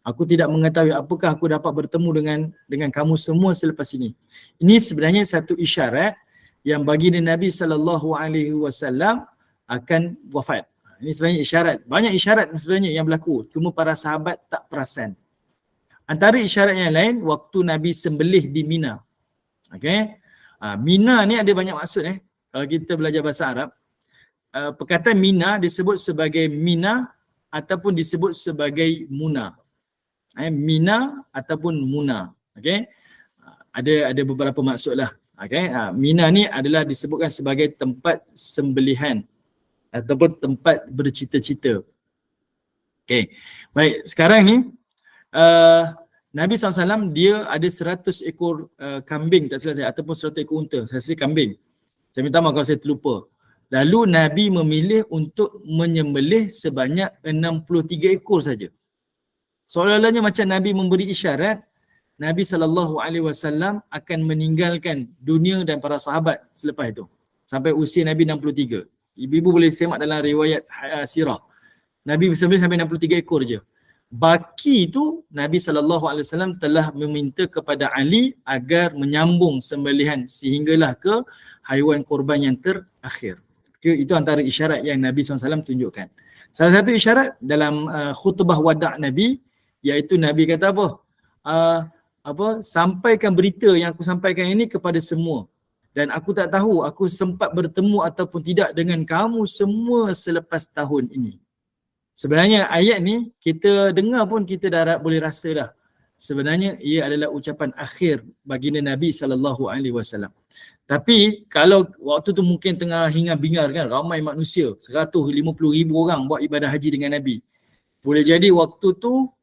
Aku tidak mengetahui apakah aku dapat bertemu dengan kamu semua selepas ini. Ini sebenarnya satu isyarat yang baginda Nabi SAW akan wafat. Ini sebenarnya isyarat. Banyak isyarat sebenarnya yang berlaku. Cuma para sahabat tak perasan. Antara isyarat yang lain, waktu Nabi sembelih di Mina. Okay? Mina ni ada banyak maksud. Kalau kita belajar bahasa Arab, perkataan Mina disebut sebagai Mina ataupun disebut sebagai Muna. Mina ataupun Muna. Okay? Ada beberapa maksud lah. Okay? Mina ni adalah disebutkan sebagai tempat sembelihan ataupun tempat bercita-cita. Okay. Baik, sekarang ni Nabi SAW dia ada 100 ekor kambing, tak salah saya, ataupun 100 ekor unta. Saya rasa kambing. Saya minta maaf kalau saya terlupa. Lalu Nabi memilih untuk menyembelih sebanyak 63 ekor saja. Seolah-olahnya macam Nabi memberi isyarat Nabi SAW akan meninggalkan dunia dan para sahabat selepas itu. Sampai usia Nabi 63. Ibu-ibu boleh semak dalam riwayat sirah. Nabi bersembelih sampai 63 ekor je. Baki itu Nabi SAW telah meminta kepada Ali agar menyambung sembelihan sehinggalah ke haiwan korban yang terakhir. Itu antara isyarat yang Nabi SAW tunjukkan. Salah satu isyarat dalam khutbah wada' Nabi, iaitu Nabi kata apa? Sampaikan berita yang aku sampaikan ini kepada semua. Dan aku tak tahu aku sempat bertemu ataupun tidak dengan kamu semua selepas tahun ini. Sebenarnya ayat ni kita dengar pun kita dah boleh rasa dah. Sebenarnya ia adalah ucapan akhir baginda Nabi SAW. Tapi kalau waktu tu mungkin tengah hingar-bingar kan, ramai manusia, 150,000 orang buat ibadah haji dengan Nabi. Boleh jadi waktu tu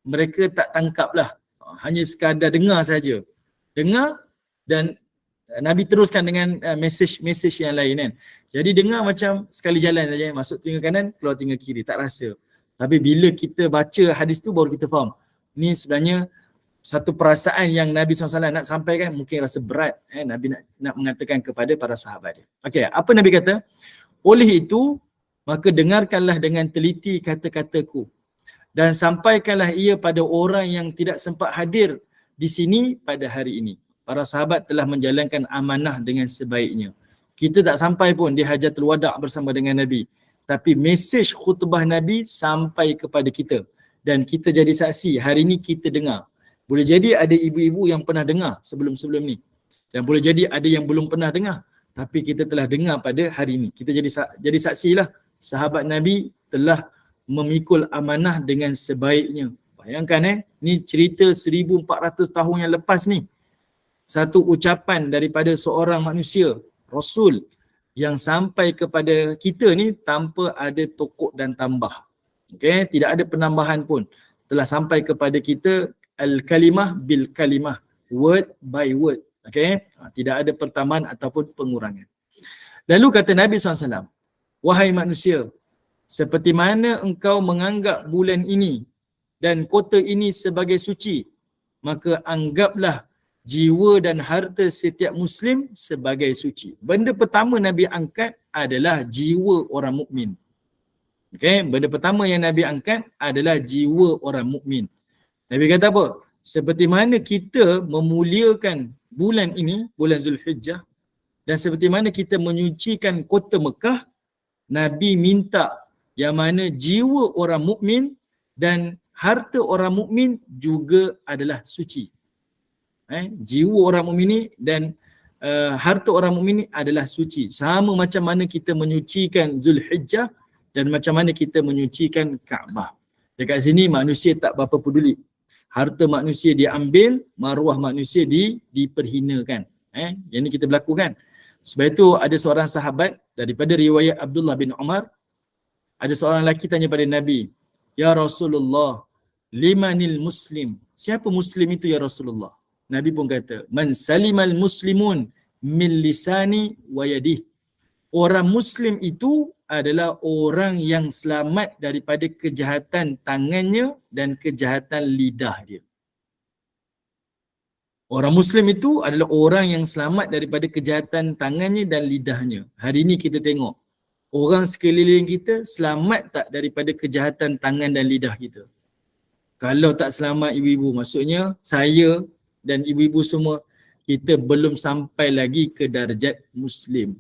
mereka tak tangkap lah. Hanya sekadar dengar saja. Dengar dan Nabi teruskan dengan mesej yang lain kan. Jadi dengar macam sekali jalan saja, masuk telinga kanan, keluar telinga kiri, tak rasa. Tapi bila kita baca hadis tu baru kita faham. Ni sebenarnya satu perasaan yang Nabi SAW nak sampaikan, mungkin rasa berat Nabi nak mengatakan kepada para sahabat dia. Okey, apa Nabi kata? Oleh itu, maka dengarkanlah dengan teliti kata-kataku dan sampaikanlah ia pada orang yang tidak sempat hadir di sini pada hari ini. Para sahabat telah menjalankan amanah dengan sebaiknya. Kita tak sampai pun di Hajatul Wada' bersama dengan Nabi. Tapi mesej khutbah Nabi sampai kepada kita. Dan kita jadi saksi, hari ini kita dengar. Boleh jadi ada ibu-ibu yang pernah dengar sebelum-sebelum ni. Dan boleh jadi ada yang belum pernah dengar. Tapi kita telah dengar pada hari ini. Kita jadi saksilah. Sahabat Nabi telah memikul amanah dengan sebaiknya. Bayangkan ni cerita 1400 tahun yang lepas ni. Satu ucapan daripada seorang manusia, Rasul, yang sampai kepada kita ni tanpa ada tokok dan tambah. Okay? Tidak ada penambahan pun. Telah sampai kepada kita al-kalimah bil kalimah, word by word. Okay? Tidak ada pertambahan ataupun pengurangan. Lalu kata Nabi SAW, wahai manusia, seperti mana engkau menganggap bulan ini dan kota ini sebagai suci, maka anggaplah jiwa dan harta setiap Muslim sebagai suci. Benda pertama Nabi angkat adalah jiwa orang mukmin. Okay? Benda pertama yang Nabi angkat adalah jiwa orang mukmin. Nabi kata apa? Seperti mana kita memuliakan bulan ini, bulan Zulhijjah, dan seperti mana kita menyucikan kota Mekah, Nabi minta yang mana jiwa orang mukmin dan harta orang mukmin juga adalah suci. Jiwa orang mukmin ni dan harta orang mukmin ni adalah suci. Sama macam mana kita menyucikan Zulhijjah dan macam mana kita menyucikan Kaabah. Dekat sini manusia tak berapa peduli. Harta manusia diambil, maruah manusia diperhinakan. Yang ni kita berlaku kan. Sebab itu ada seorang sahabat daripada riwayat Abdullah bin Umar. Ada seorang lelaki tanya pada Nabi, ya Rasulullah, limanil muslim? Siapa muslim itu ya Rasulullah? Nabi pun kata, man salimal muslimun min lisani wa yadih. orang Muslim itu adalah orang yang selamat daripada kejahatan tangannya dan kejahatan lidah dia. Orang Muslim itu adalah orang yang selamat daripada kejahatan tangannya dan lidahnya. Hari ini kita tengok, orang sekeliling kita selamat tak daripada kejahatan tangan dan lidah kita? Kalau tak selamat ibu-ibu, maksudnya saya dan ibu-ibu semua, kita belum sampai lagi ke darjat Muslim.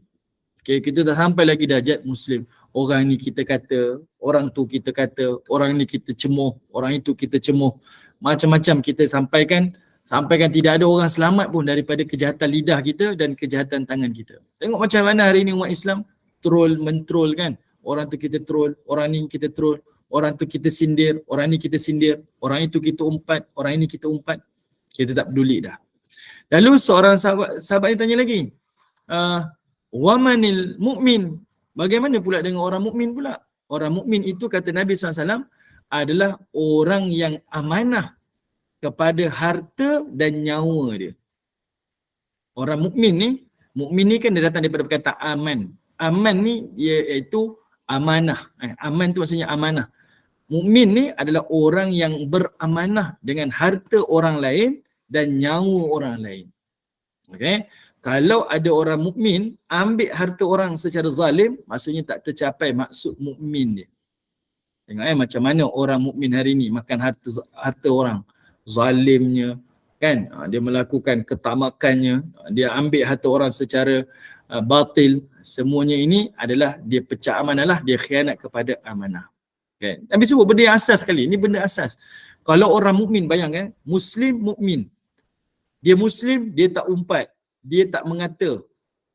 Okay, kita tak sampai lagi darjat Muslim. Orang ni kita kata, orang tu kita kata, orang ni kita cemuh, orang itu kita cemuh. Macam-macam kita sampaikan tidak ada orang selamat pun daripada kejahatan lidah kita dan kejahatan tangan kita. Tengok macam mana hari ni umat Islam mentroll kan. Orang tu kita troll, orang ni kita troll, orang tu kita sindir, orang ni kita sindir, orang itu kita umpat, orang ini kita umpat. Kita tak peduli dah. Lalu seorang sahabat ni tanya lagi, wamanil mu'min, bagaimana pula dengan orang mukmin pula? Orang mukmin itu kata Nabi SAW adalah orang yang amanah kepada harta dan nyawa dia. Orang mukmin ni kan dia datang daripada perkataan aman. Aman ni iaitu amanah. Aman tu maksudnya amanah. Mukmin ni adalah orang yang beramanah dengan harta orang lain dan nyawa orang lain. Okey. Kalau ada orang mukmin ambil harta orang secara zalim, maksudnya tak tercapai maksud mukmin dia. Tengok macam mana orang mukmin hari ni makan harta orang, zalimnya kan, dia melakukan ketamakannya, dia ambil harta orang secara batil. Semuanya ini adalah dia pecah amanah lah, dia khianat kepada amanah. Kan? Nabi sebut benda yang asas sekali, ini benda asas. Kalau orang mukmin, bayangkan, Muslim mukmin, dia Muslim, dia tak umpat, dia tak mengata,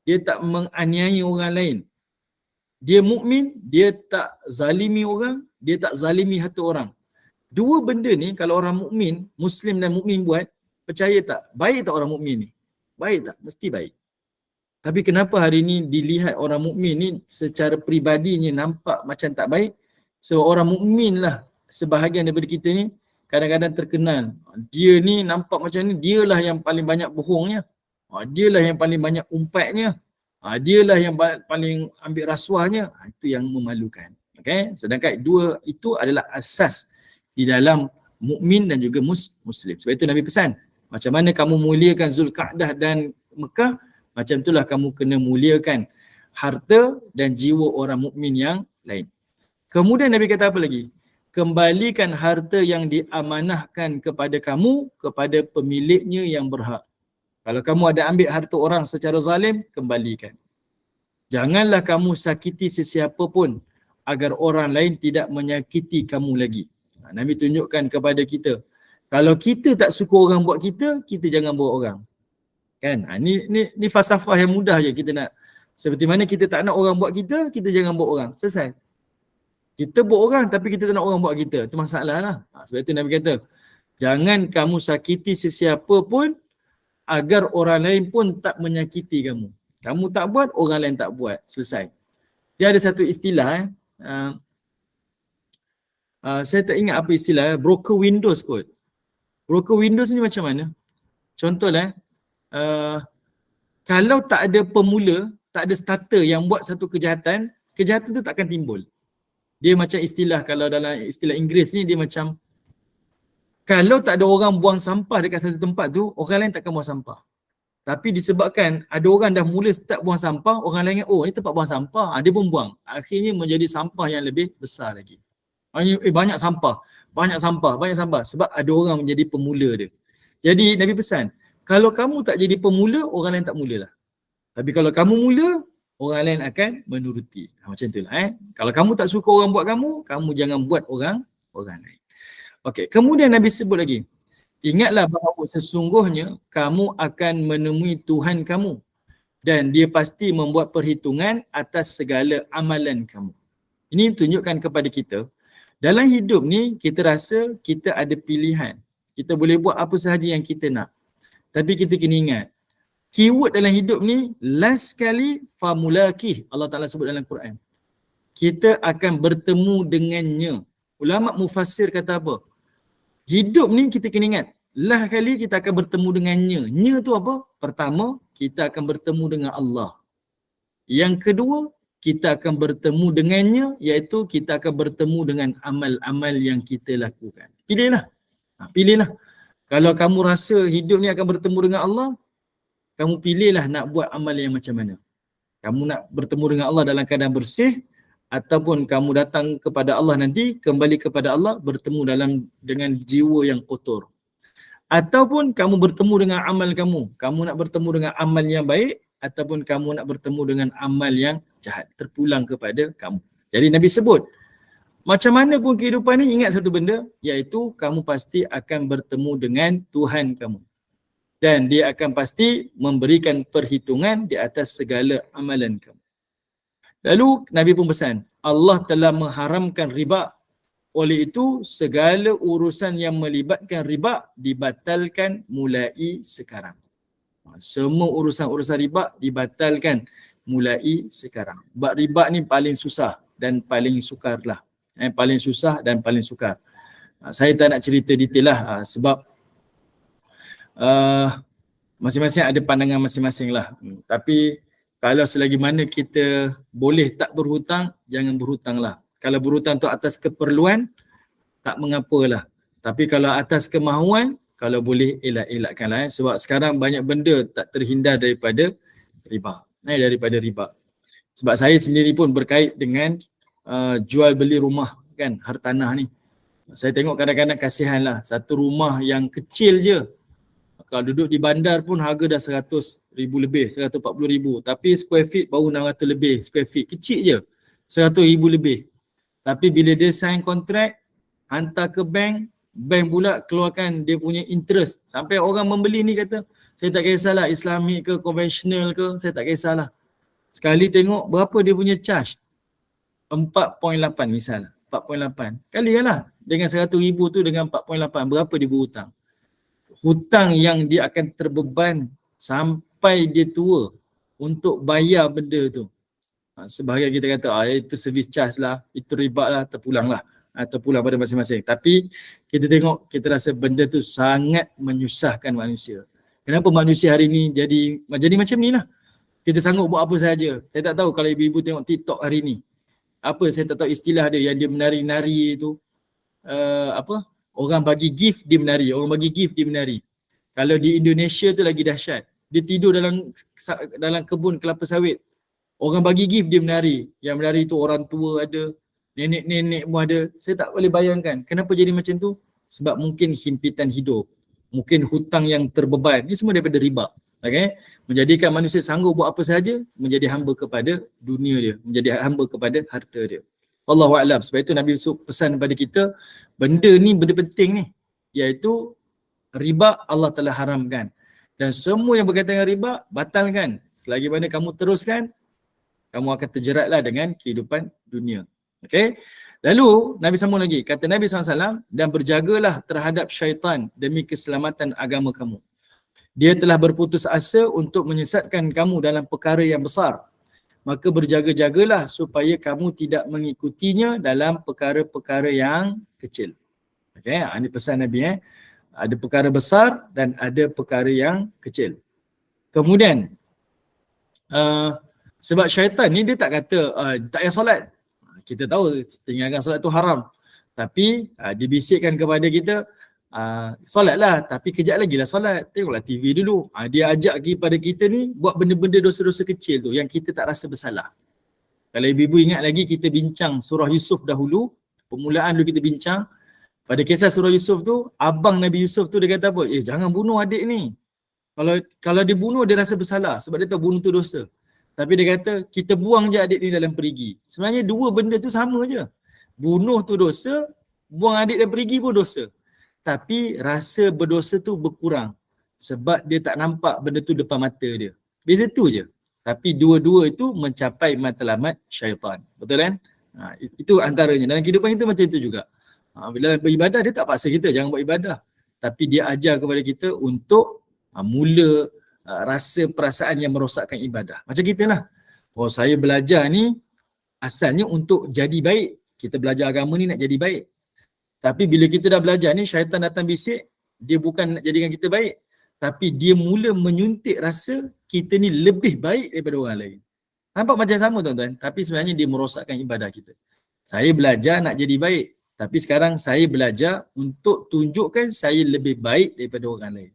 dia tak menganiaya orang lain. Dia mukmin, dia tak zalimi orang, dia tak zalimi harta orang. Dua benda ni kalau orang mukmin, Muslim dan mukmin buat, percaya tak? Baik tak orang mukmin ni? Baik tak? Mesti baik. Tapi kenapa hari ni dilihat orang mukmin ni secara peribadinya nampak macam tak baik? Sebab orang mukmin lah sebahagian daripada kita ni kadang-kadang terkenal. Dia ni nampak macam ni, dialah yang paling banyak bohongnya. Dialah yang paling banyak umpatnya. Dialah yang paling ambil rasuahnya. Itu yang memalukan. Okay? Sedangkan dua itu adalah asas di dalam mukmin dan juga Muslim. Sebab itu Nabi pesan, macam mana kamu muliakan Zulkaadah dan Mekah, macam itulah kamu kena muliakan harta dan jiwa orang mukmin yang lain. Kemudian Nabi kata apa lagi? Kembalikan harta yang diamanahkan kepada kamu kepada pemiliknya yang berhak. Kalau kamu ada ambil harta orang secara zalim, kembalikan. Janganlah kamu sakiti sesiapa pun agar orang lain tidak menyakiti kamu lagi. Nabi tunjukkan kepada kita, kalau kita tak suka orang buat kita, kita jangan buat orang. Kan? Ni falsafah yang mudah je kita nak. Seperti mana kita tak nak orang buat kita, kita jangan buat orang. Selesai. Kita buat orang tapi kita tak nak orang buat kita. Itu masalah lah. Sebab itu Nabi kata, jangan kamu sakiti sesiapa pun agar orang lain pun tak menyakiti kamu. Kamu tak buat, orang lain tak buat. Selesai. Dia ada satu istilah. Saya tak ingat apa istilah. Broker Windows kot. Broker Windows ni macam mana? Contohlah. Kalau tak ada pemula, tak ada starter yang buat satu kejahatan, kejahatan tu takkan timbul. Dia macam istilah, kalau dalam istilah Inggeris ni, dia macam kalau tak ada orang buang sampah dekat satu tempat tu, orang lain takkan buang sampah. Tapi disebabkan ada orang dah mula start buang sampah, orang lain ingat, oh ni tempat buang sampah, dia pun buang. Akhirnya menjadi sampah yang lebih besar lagi. Banyak sampah. Sebab ada orang menjadi pemula dia. Jadi Nabi pesan, kalau kamu tak jadi pemula, orang lain tak mulalah. Tapi kalau kamu mula, orang lain akan menuruti. Macam itulah. Kalau kamu tak suka orang buat kamu jangan buat orang lain. Okey, kemudian Nabi sebut lagi, ingatlah bahawa sesungguhnya kamu akan menemui Tuhan kamu dan dia pasti membuat perhitungan atas segala amalan kamu. Ini tunjukkan kepada kita, dalam hidup ni kita rasa kita ada pilihan. Kita boleh buat apa sahaja yang kita nak. Tapi kita kena ingat, keyword dalam hidup ni, last sekali famulakih, Allah Ta'ala sebut dalam Quran. Kita akan bertemu dengannya. Ulama mufassir kata apa? Hidup ni kita kena ingat, last kali kita akan bertemu dengannya. Nya tu apa? Pertama, kita akan bertemu dengan Allah. Yang kedua, kita akan bertemu dengannya, iaitu kita akan bertemu dengan amal-amal yang kita lakukan. Pilihlah. Pilihlah. Kalau kamu rasa hidup ni akan bertemu dengan Allah, kamu pilihlah nak buat amal yang macam mana. Kamu nak bertemu dengan Allah dalam keadaan bersih, ataupun kamu datang kepada Allah nanti, kembali kepada Allah, bertemu dengan jiwa yang kotor. Ataupun kamu bertemu dengan amal kamu nak bertemu dengan amal yang baik, ataupun kamu nak bertemu dengan amal yang jahat, terpulang kepada kamu. Jadi Nabi sebut, macam mana pun kehidupan ni, ingat satu benda, iaitu kamu pasti akan bertemu dengan Tuhan kamu. Dan dia akan pasti memberikan perhitungan di atas segala amalan kamu. Lalu Nabi pun pesan, Allah telah mengharamkan riba. Oleh itu, segala urusan yang melibatkan riba dibatalkan mulai sekarang. Semua urusan-urusan riba dibatalkan mulai sekarang. Sebab riba ni paling susah dan paling sukar lah. Paling susah dan paling sukar. Saya tak nak cerita detail lah sebab masing-masing ada pandangan masing-masing lah. Tapi kalau selagi mana kita boleh tak berhutang, jangan berhutang lah. Kalau berhutang tu atas keperluan, tak mengapalah. Tapi kalau atas kemahuan, kalau boleh elakkanlah. Sebab sekarang banyak benda tak terhindar daripada riba. Daripada riba. Sebab saya sendiri pun berkait dengan jual beli rumah kan, hartanah ni. Saya tengok kadang-kadang kasihan lah. Satu rumah yang kecil je, kalau duduk di bandar pun harga dah 100,000 lebih, 140,000. Tapi square feet baru 600 lebih square feet. Kecil je, 100,000 lebih. Tapi bila dia sign kontrak, hantar ke bank, bank pula keluarkan dia punya interest. Sampai orang membeli ni kata, saya tak kisahlah Islamic ke, konvensional ke, saya tak kisahlah. Sekali tengok berapa dia punya charge. 4.8 misalnya. 4.8. Kalikanlah dengan 100,000 tu dengan 4.8. Berapa dia berhutang? Hutang yang dia akan terbeban sampai dia tua untuk bayar benda tu. Sebahagian kita kata, itu service charge lah, itu riba lah, terpulang pada masing-masing. Tapi kita tengok, kita rasa benda tu sangat menyusahkan manusia. Kenapa manusia hari ni jadi macam ni lah. Kita sanggup buat apa saja. Saya tak tahu kalau ibu-ibu tengok TikTok hari ni. Saya tak tahu istilah dia yang dia menari-nari tu. Orang bagi gift dia menari. Orang bagi gift dia menari. Kalau di Indonesia tu lagi dahsyat. Dia tidur dalam kebun kelapa sawit. Orang bagi gift dia menari. Yang menari tu orang tua ada, nenek-nenek pun ada. Saya tak boleh bayangkan. Kenapa jadi macam tu? Sebab mungkin himpitan hidup. Mungkin hutang yang terbeban. Ini semua daripada riba. Okay? Menjadikan manusia sanggup buat apa sahaja, menjadi hamba kepada dunia dia. Menjadi hamba kepada harta dia. Wallahu'alam. Sebab itu Nabi pesan kepada kita, benda ni benda penting ni. Iaitu riba Allah telah haramkan. Dan semua yang berkaitan dengan riba, batalkan. Selagi mana kamu teruskan, kamu akan terjeratlah dengan kehidupan dunia. Okay? Lalu Nabi sambung lagi, kata Nabi SAW, dan berjagalah terhadap syaitan demi keselamatan agama kamu. Dia telah berputus asa untuk menyesatkan kamu dalam perkara yang besar. Maka berjaga-jagalah supaya kamu tidak mengikutinya dalam perkara-perkara yang kecil. Okay? Ini pesan Nabi. Ada perkara besar dan ada perkara yang kecil. Kemudian, sebab syaitan ni dia tak kata tak payah solat. Kita tahu tinggalkan solat tu haram. Tapi dibisikkan kepada kita, solatlah tapi kejap lagi lah solat. Tengoklah TV dulu. Dia ajak kepada kita ni buat benda-benda dosa-dosa kecil tu yang kita tak rasa bersalah. Kalau ibu-ibu ingat lagi kita bincang surah Yusuf dahulu. Permulaan dulu kita bincang. Pada kisah surah Yusuf tu, abang Nabi Yusuf tu dia kata apa? Jangan bunuh adik ni. Kalau dia bunuh dia rasa bersalah sebab dia tahu bunuh tu dosa. Tapi dia kata kita buang je adik ni dalam perigi. Sebenarnya dua benda tu sama je. Bunuh tu dosa, buang adik dalam perigi pun dosa. Tapi rasa berdosa tu berkurang sebab dia tak nampak benda tu depan mata dia. Beza tu je. Tapi dua-dua itu mencapai matlamat syaitan. Betul kan? Itu antaranya. Dalam kehidupan kita macam itu juga. Bila beribadah dia tak paksa kita jangan buat ibadah. Tapi dia ajar kepada kita untuk mula rasa perasaan yang merosakkan ibadah. Macam kita lah. Saya belajar ni asalnya untuk jadi baik. Kita belajar agama ni nak jadi baik. Tapi bila kita dah belajar ni, syaitan datang bisik, dia bukan nak jadikan kita baik. Tapi dia mula menyuntik rasa kita ni lebih baik daripada orang lain. Nampak macam sama tuan-tuan, tapi sebenarnya dia merosakkan ibadah kita. Saya belajar nak jadi baik, tapi sekarang saya belajar untuk tunjukkan saya lebih baik daripada orang lain.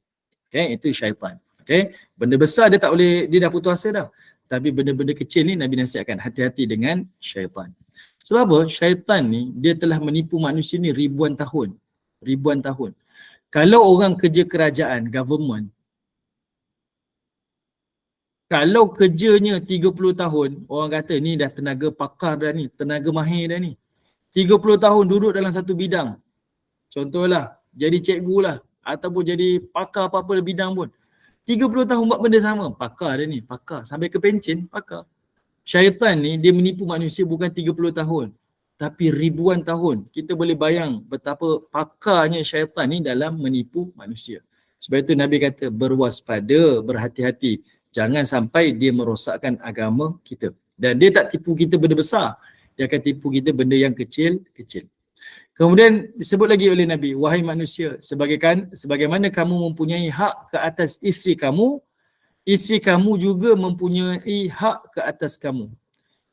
Okay, itu syaitan. Okay, benda besar dia tak boleh, dia dah putus asa dah. Tapi benda-benda kecil ni Nabi nasihatkan, hati-hati dengan syaitan. Sebab apa? Syaitan ni dia telah menipu manusia ni ribuan tahun. Ribuan tahun. Kalau orang kerja kerajaan, government, kalau kerjanya 30 tahun, orang kata ni dah tenaga pakar dah ni, tenaga mahir dah ni. 30 tahun duduk dalam satu bidang. Contohlah, jadi cikgu lah ataupun jadi pakar apa-apa bidang pun. 30 tahun buat benda sama, pakar dah ni, pakar. Sampai ke pencen, pakar. Syaitan ni dia menipu manusia bukan 30 tahun, tapi ribuan tahun. Kita boleh bayang betapa pakarnya syaitan ni dalam menipu manusia. Sebab itu Nabi kata berwaspada, berhati-hati. Jangan sampai dia merosakkan agama kita. Dan dia tak tipu kita benda besar. Dia akan tipu kita benda yang kecil-kecil. Kemudian disebut lagi oleh Nabi, wahai manusia, sebagaimana kamu mempunyai hak ke atas isteri kamu juga mempunyai hak ke atas kamu.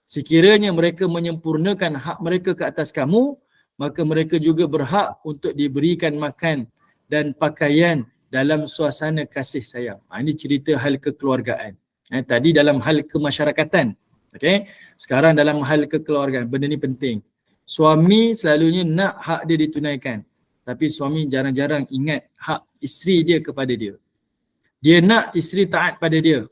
Sekiranya mereka menyempurnakan hak mereka ke atas kamu, maka mereka juga berhak untuk diberikan makan dan pakaian dalam suasana kasih sayang. Ini cerita hal kekeluargaan. Tadi dalam hal kemasyarakatan. Okay? Sekarang dalam hal kekeluargaan. Benda ni penting. Suami selalunya nak hak dia ditunaikan. Tapi suami jarang-jarang ingat hak isteri dia kepada dia. Dia nak isteri taat pada dia.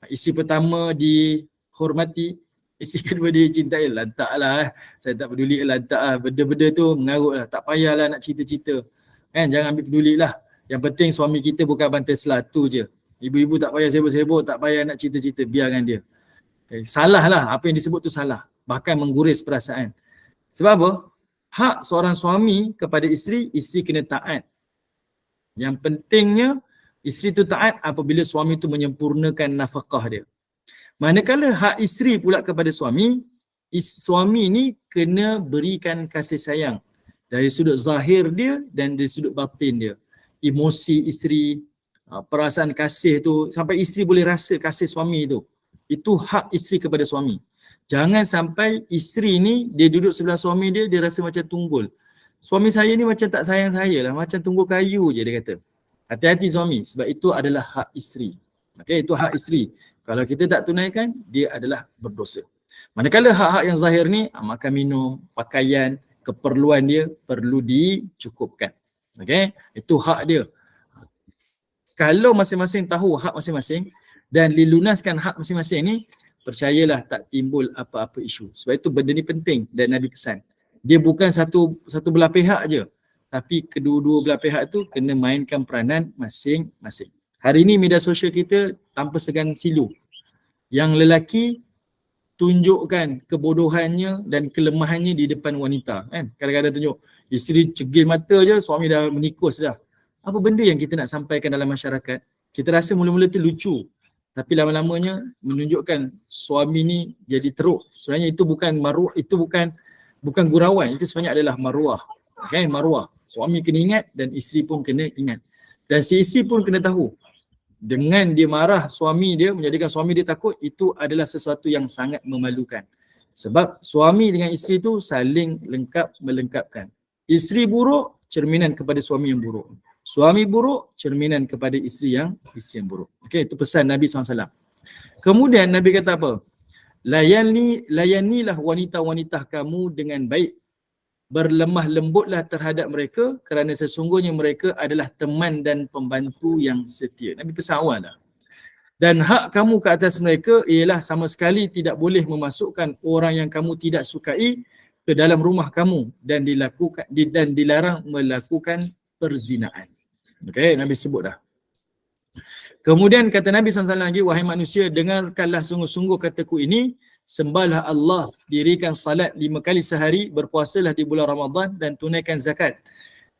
Isteri pertama dihormati, isteri kedua dicintai. Lantak lah. Saya tak peduli lantak lah. Benda-benda tu mengarut lah. Tak payahlah nak cerita-cerita. Kan? Jangan ambil peduli lah. Yang penting suami kita bukan bantai selatu je. Ibu-ibu tak payah sibuk-sibuk, tak payah nak cerita-cerita, biarkan dia. Salah lah, apa yang disebut tu salah. Bahkan mengguris perasaan. Sebab apa? Hak seorang suami kepada isteri, isteri kena taat. Yang pentingnya, isteri tu taat apabila suami tu menyempurnakan nafkah dia. Manakala hak isteri pula kepada suami, suami ni kena berikan kasih sayang. Dari sudut zahir dia dan dari sudut batin dia. Emosi isteri, perasaan kasih tu, sampai isteri boleh rasa kasih suami tu. Itu hak isteri kepada suami. Jangan sampai isteri ni, dia duduk sebelah suami dia, dia rasa macam tunggul. Suami saya ni macam tak sayang saya lah, macam tunggul kayu je dia kata. Hati-hati suami, sebab itu adalah hak isteri. Okay, itu hak isteri. Kalau kita tak tunaikan, dia adalah berdosa. Manakala hak-hak yang zahir ni, makan minum, pakaian, keperluan dia perlu dicukupkan. Okay, itu hak dia. Kalau masing-masing tahu hak masing-masing dan dilunaskan hak masing-masing ni, percayalah tak timbul apa-apa isu. Sebab itu benda ni penting dan Nabi pesan. Dia bukan satu belah pihak je, tapi kedua-dua belah pihak tu kena mainkan peranan masing-masing. Hari ni media sosial kita tanpa segan silu. Yang lelaki tunjukkan kebodohannya dan kelemahannya di depan wanita, kan? Kadang-kadang tunjuk isteri cegil mata je, suami dah menikus dah. Apa benda yang kita nak sampaikan dalam masyarakat? Kita rasa mula-mula tu lucu, tapi lama-lamanya menunjukkan suami ni jadi teruk. Sebenarnya itu bukan maruah, itu bukan gurauan, itu sebenarnya adalah maruah. Okay, maruah. Suami kena ingat dan isteri pun kena ingat. Dan si isteri pun kena tahu, dengan dia marah suami dia, menjadikan suami dia takut, itu adalah sesuatu yang sangat memalukan. Sebab suami dengan isteri tu saling lengkap melengkapkan. Isteri buruk, cerminan kepada suami yang buruk. Suami buruk, cerminan kepada isteri yang buruk. Okey, itu pesan Nabi SAW. Kemudian Nabi kata apa? Layanilah wanita-wanita kamu dengan baik. Berlemah lembutlah terhadap mereka kerana sesungguhnya mereka adalah teman dan pembantu yang setia. Nabi pesan awal dah. Dan hak kamu ke atas mereka ialah sama sekali tidak boleh memasukkan orang yang kamu tidak sukai ke dalam rumah kamu dan dilarang melakukan perzinaan. Okey, Nabi sebut dah. Kemudian kata Nabi SAW lagi, wahai manusia, dengarkanlah sungguh-sungguh kataku ini, sembahlah Allah, dirikan salat 5 kali sehari, berpuasalah di bulan Ramadan dan tunaikan zakat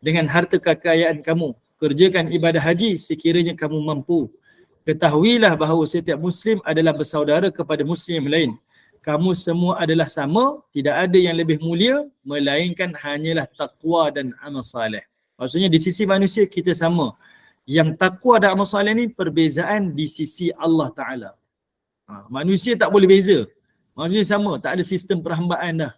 dengan harta kekayaan kamu. Kerjakan ibadah haji sekiranya kamu mampu. Ketahuilah bahawa setiap Muslim adalah bersaudara kepada Muslim yang lain. Kamu semua adalah sama, tidak ada yang lebih mulia, melainkan hanyalah taqwa dan amal saleh. Maksudnya di sisi manusia kita sama. Yang taqwa dan amal saleh ni perbezaan di sisi Allah Ta'ala. Manusia tak boleh beza. Manusia sama, tak ada sistem perhambaan dah.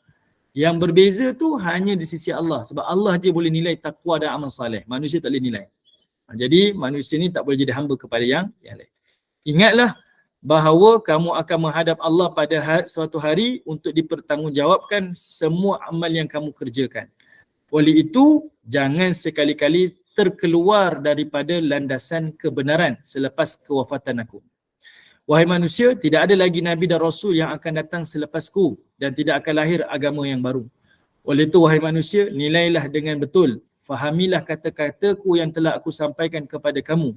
Yang berbeza tu hanya di sisi Allah. Sebab Allah je boleh nilai takwa dan amal soleh. Manusia tak boleh nilai. Jadi manusia ni tak boleh jadi hamba kepada yang lain. Ingatlah bahawa kamu akan menghadap Allah pada suatu hari untuk dipertanggungjawabkan semua amal yang kamu kerjakan. Oleh itu, jangan sekali-kali terkeluar daripada landasan kebenaran selepas kewafatan aku. Wahai manusia, tidak ada lagi Nabi dan Rasul yang akan datang selepasku dan tidak akan lahir agama yang baru. Oleh itu, wahai manusia, nilailah dengan betul. Fahamilah kata-kataku yang telah aku sampaikan kepada kamu.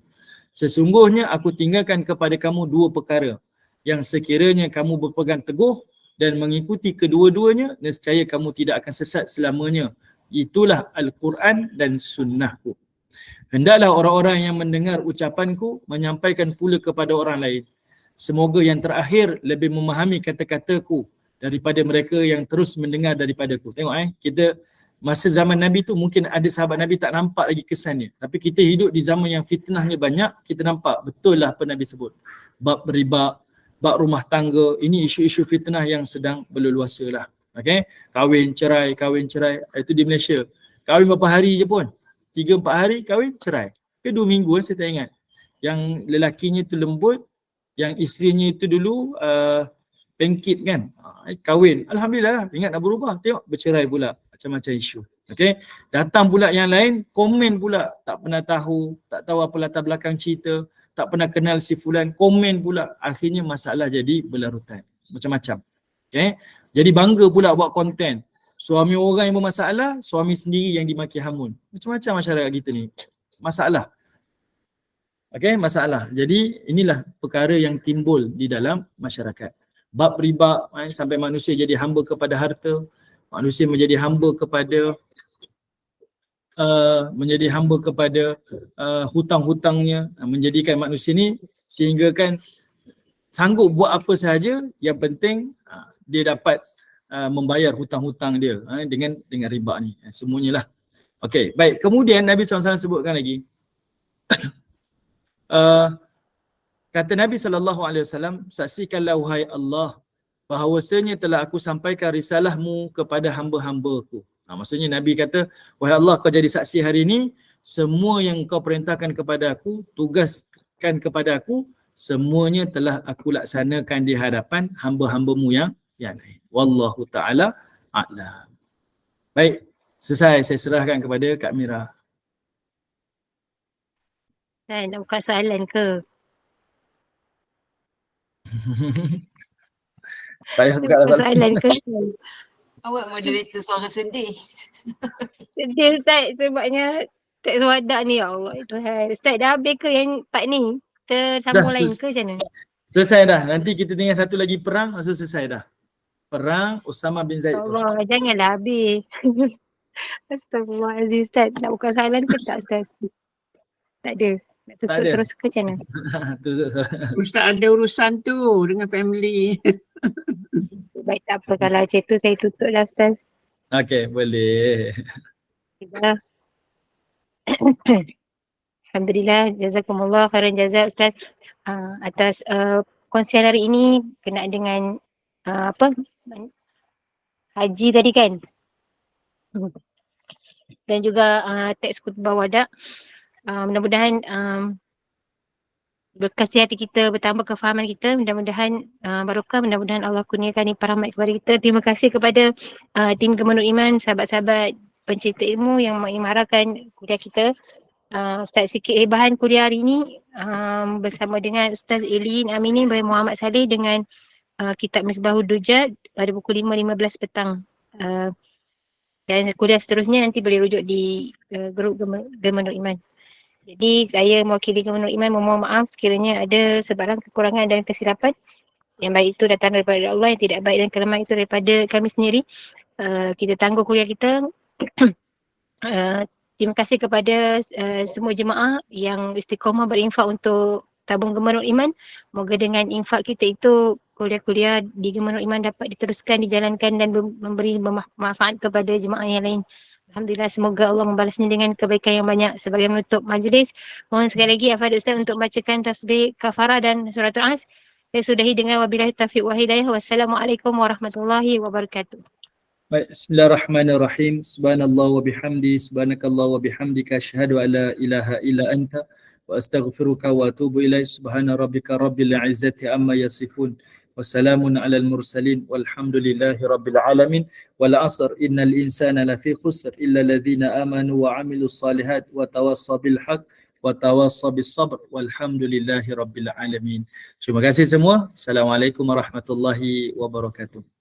Sesungguhnya aku tinggalkan kepada kamu dua perkara yang sekiranya kamu berpegang teguh dan mengikuti kedua-duanya, nescaya kamu tidak akan sesat selamanya. Itulah Al-Quran dan Sunnahku. Hendaklah orang-orang yang mendengar ucapanku menyampaikan pula kepada orang lain. Semoga yang terakhir lebih memahami kata-kataku daripada mereka yang terus mendengar daripadaku. Tengok kita masa zaman Nabi tu mungkin ada sahabat Nabi tak nampak lagi kesannya. Tapi kita hidup di zaman yang fitnahnya banyak, kita nampak betul lah apa Nabi sebut. Bab riba, bab rumah tangga, ini isu-isu fitnah yang sedang berleluasa lah. Okay? Kahwin cerai. Itu di Malaysia. Kahwin berapa hari je pun. 3-4 hari kahwin cerai. Ke 2 minggu saya tak ingat. Yang lelakinya tu lembut, yang isterinya itu dulu pengkit kan. Kahwin. Alhamdulillah, ingat nak berubah. Tengok bercerai pula. Macam-macam isu. Okay? Datang pula yang lain, komen pula. Tak pernah tahu, tak tahu apa latar belakang cerita, tak pernah kenal si fulan, komen pula. Akhirnya masalah jadi berlarutan. Macam-macam. Okay? Jadi bangga pula buat konten. Suami orang yang bermasalah, suami sendiri yang dimaki hamun. Macam-macam masyarakat kita ni. Masalah. Okay, masalah. Jadi inilah perkara yang timbul di dalam masyarakat. Bab riba, sampai manusia jadi hamba kepada harta, manusia menjadi hamba kepada hutang-hutangnya, menjadikan manusia ni sehingga kan sanggup buat apa sahaja, yang penting dia dapat membayar hutang-hutang dia dengan riba ni. Semuanya lah. Okey, baik. Kemudian Nabi SAW sebutkan lagi. Kata Nabi SAW, saksikanlah wahai Allah bahawasanya telah aku sampaikan risalahmu kepada hamba-hambaku. Maksudnya Nabi kata, wahai Allah, kau jadi saksi hari ini, semua yang kau perintahkan kepada aku, tugaskan kepada aku, semuanya telah aku laksanakan di hadapan hamba-hambamu yang lain. Wallahu ta'ala a'lam. Baik, selesai. Saya serahkan kepada Kak Mira. Saya nak buka soalan ke? Saya buka soalan ke? Awak moderator suara sedih. Sedih Ustaz sebabnya tak sewadak ni, ya Allah Tuhan. Ustaz dah habis ke yang part ni? Kita sambung lain ke macam mana? Selesai dah. Nanti kita tinggal satu lagi perang, masa selesai dah. Perang Usama bin Zaid. Allah, janganlah habis. Astagfirullahaladzim Ustaz. Nak buka soalan ke tak Ustaz? Tak ada. Nak tutup terus ke macam mana? Ustaz ada urusan tu dengan family. Baik, tak apa. Kalau macam tu saya tutup lah Ustaz. Okey, boleh. Alhamdulillah, jazakumullah khairan jazak Ustaz atas kongsian hari ini kena dengan haji tadi kan, dan juga teks khutbah wada. Mudah-mudahan berkasih hati kita, bertambah kefahaman kita, mudah-mudahan barokah, mudah-mudahan Allah kurniakan limpah rahmat kepada kita. Terima kasih kepada tim Gemenur Iman, sahabat-sahabat pencerita ilmu yang mengimarahkan kuliah kita. Ustaz, sikit bahan kuliah hari ini bersama dengan Ustaz Elin Amini bin Muhammad Saleh dengan kitab Misbahud Dujjal pada pukul 5.15 petang. Dan kuliah seterusnya nanti boleh rujuk di grup Gemenur Iman. Jadi saya mewakili Gemenur Iman memohon maaf sekiranya ada sebarang kekurangan dan kesilapan. Yang baik itu datang daripada Allah, yang tidak baik dan kelemahan itu daripada kami sendiri. Kita tangguh kuliah kita. Terima kasih kepada semua jemaah yang istiqamah berinfak untuk tabung Gemenur Iman. Moga dengan infak kita itu kuliah-kuliah di Gemenur Iman dapat diteruskan, dijalankan dan memberi manfaat kepada jemaah yang lain. Alhamdulillah, semoga Allah membalasnya dengan kebaikan yang banyak. Sebagai menutup majlis, mohon sekali lagi Afad Ustaz untuk membacakan tasbih kafarah dan suratul As. Saya sudahi dengan wabillahi taufiq wa hidayah. Wassalamualaikum warahmatullahi wabarakatuh. Baik, bismillahirrahmanirrahim. Subhanallah wa bihamdi, subhanakallah wa bihamdika, asyhadu an la ilaha illa anta wa astaghfiruka wa atubu ilaik. Subhana rabbika rabbil izzati amma yasifun. Wassalamun alal mursalin walhamdulillahi rabbil alamin. Wal asr innal insana lafi khusr illa alladhina amanu wa amilus salihat wa tawassaw bil haqq wa tawassaw bis sabr walhamdulillahi rabbil alamin. Terima kasih semua. Assalamualaikum warahmatullahi wabarakatuh.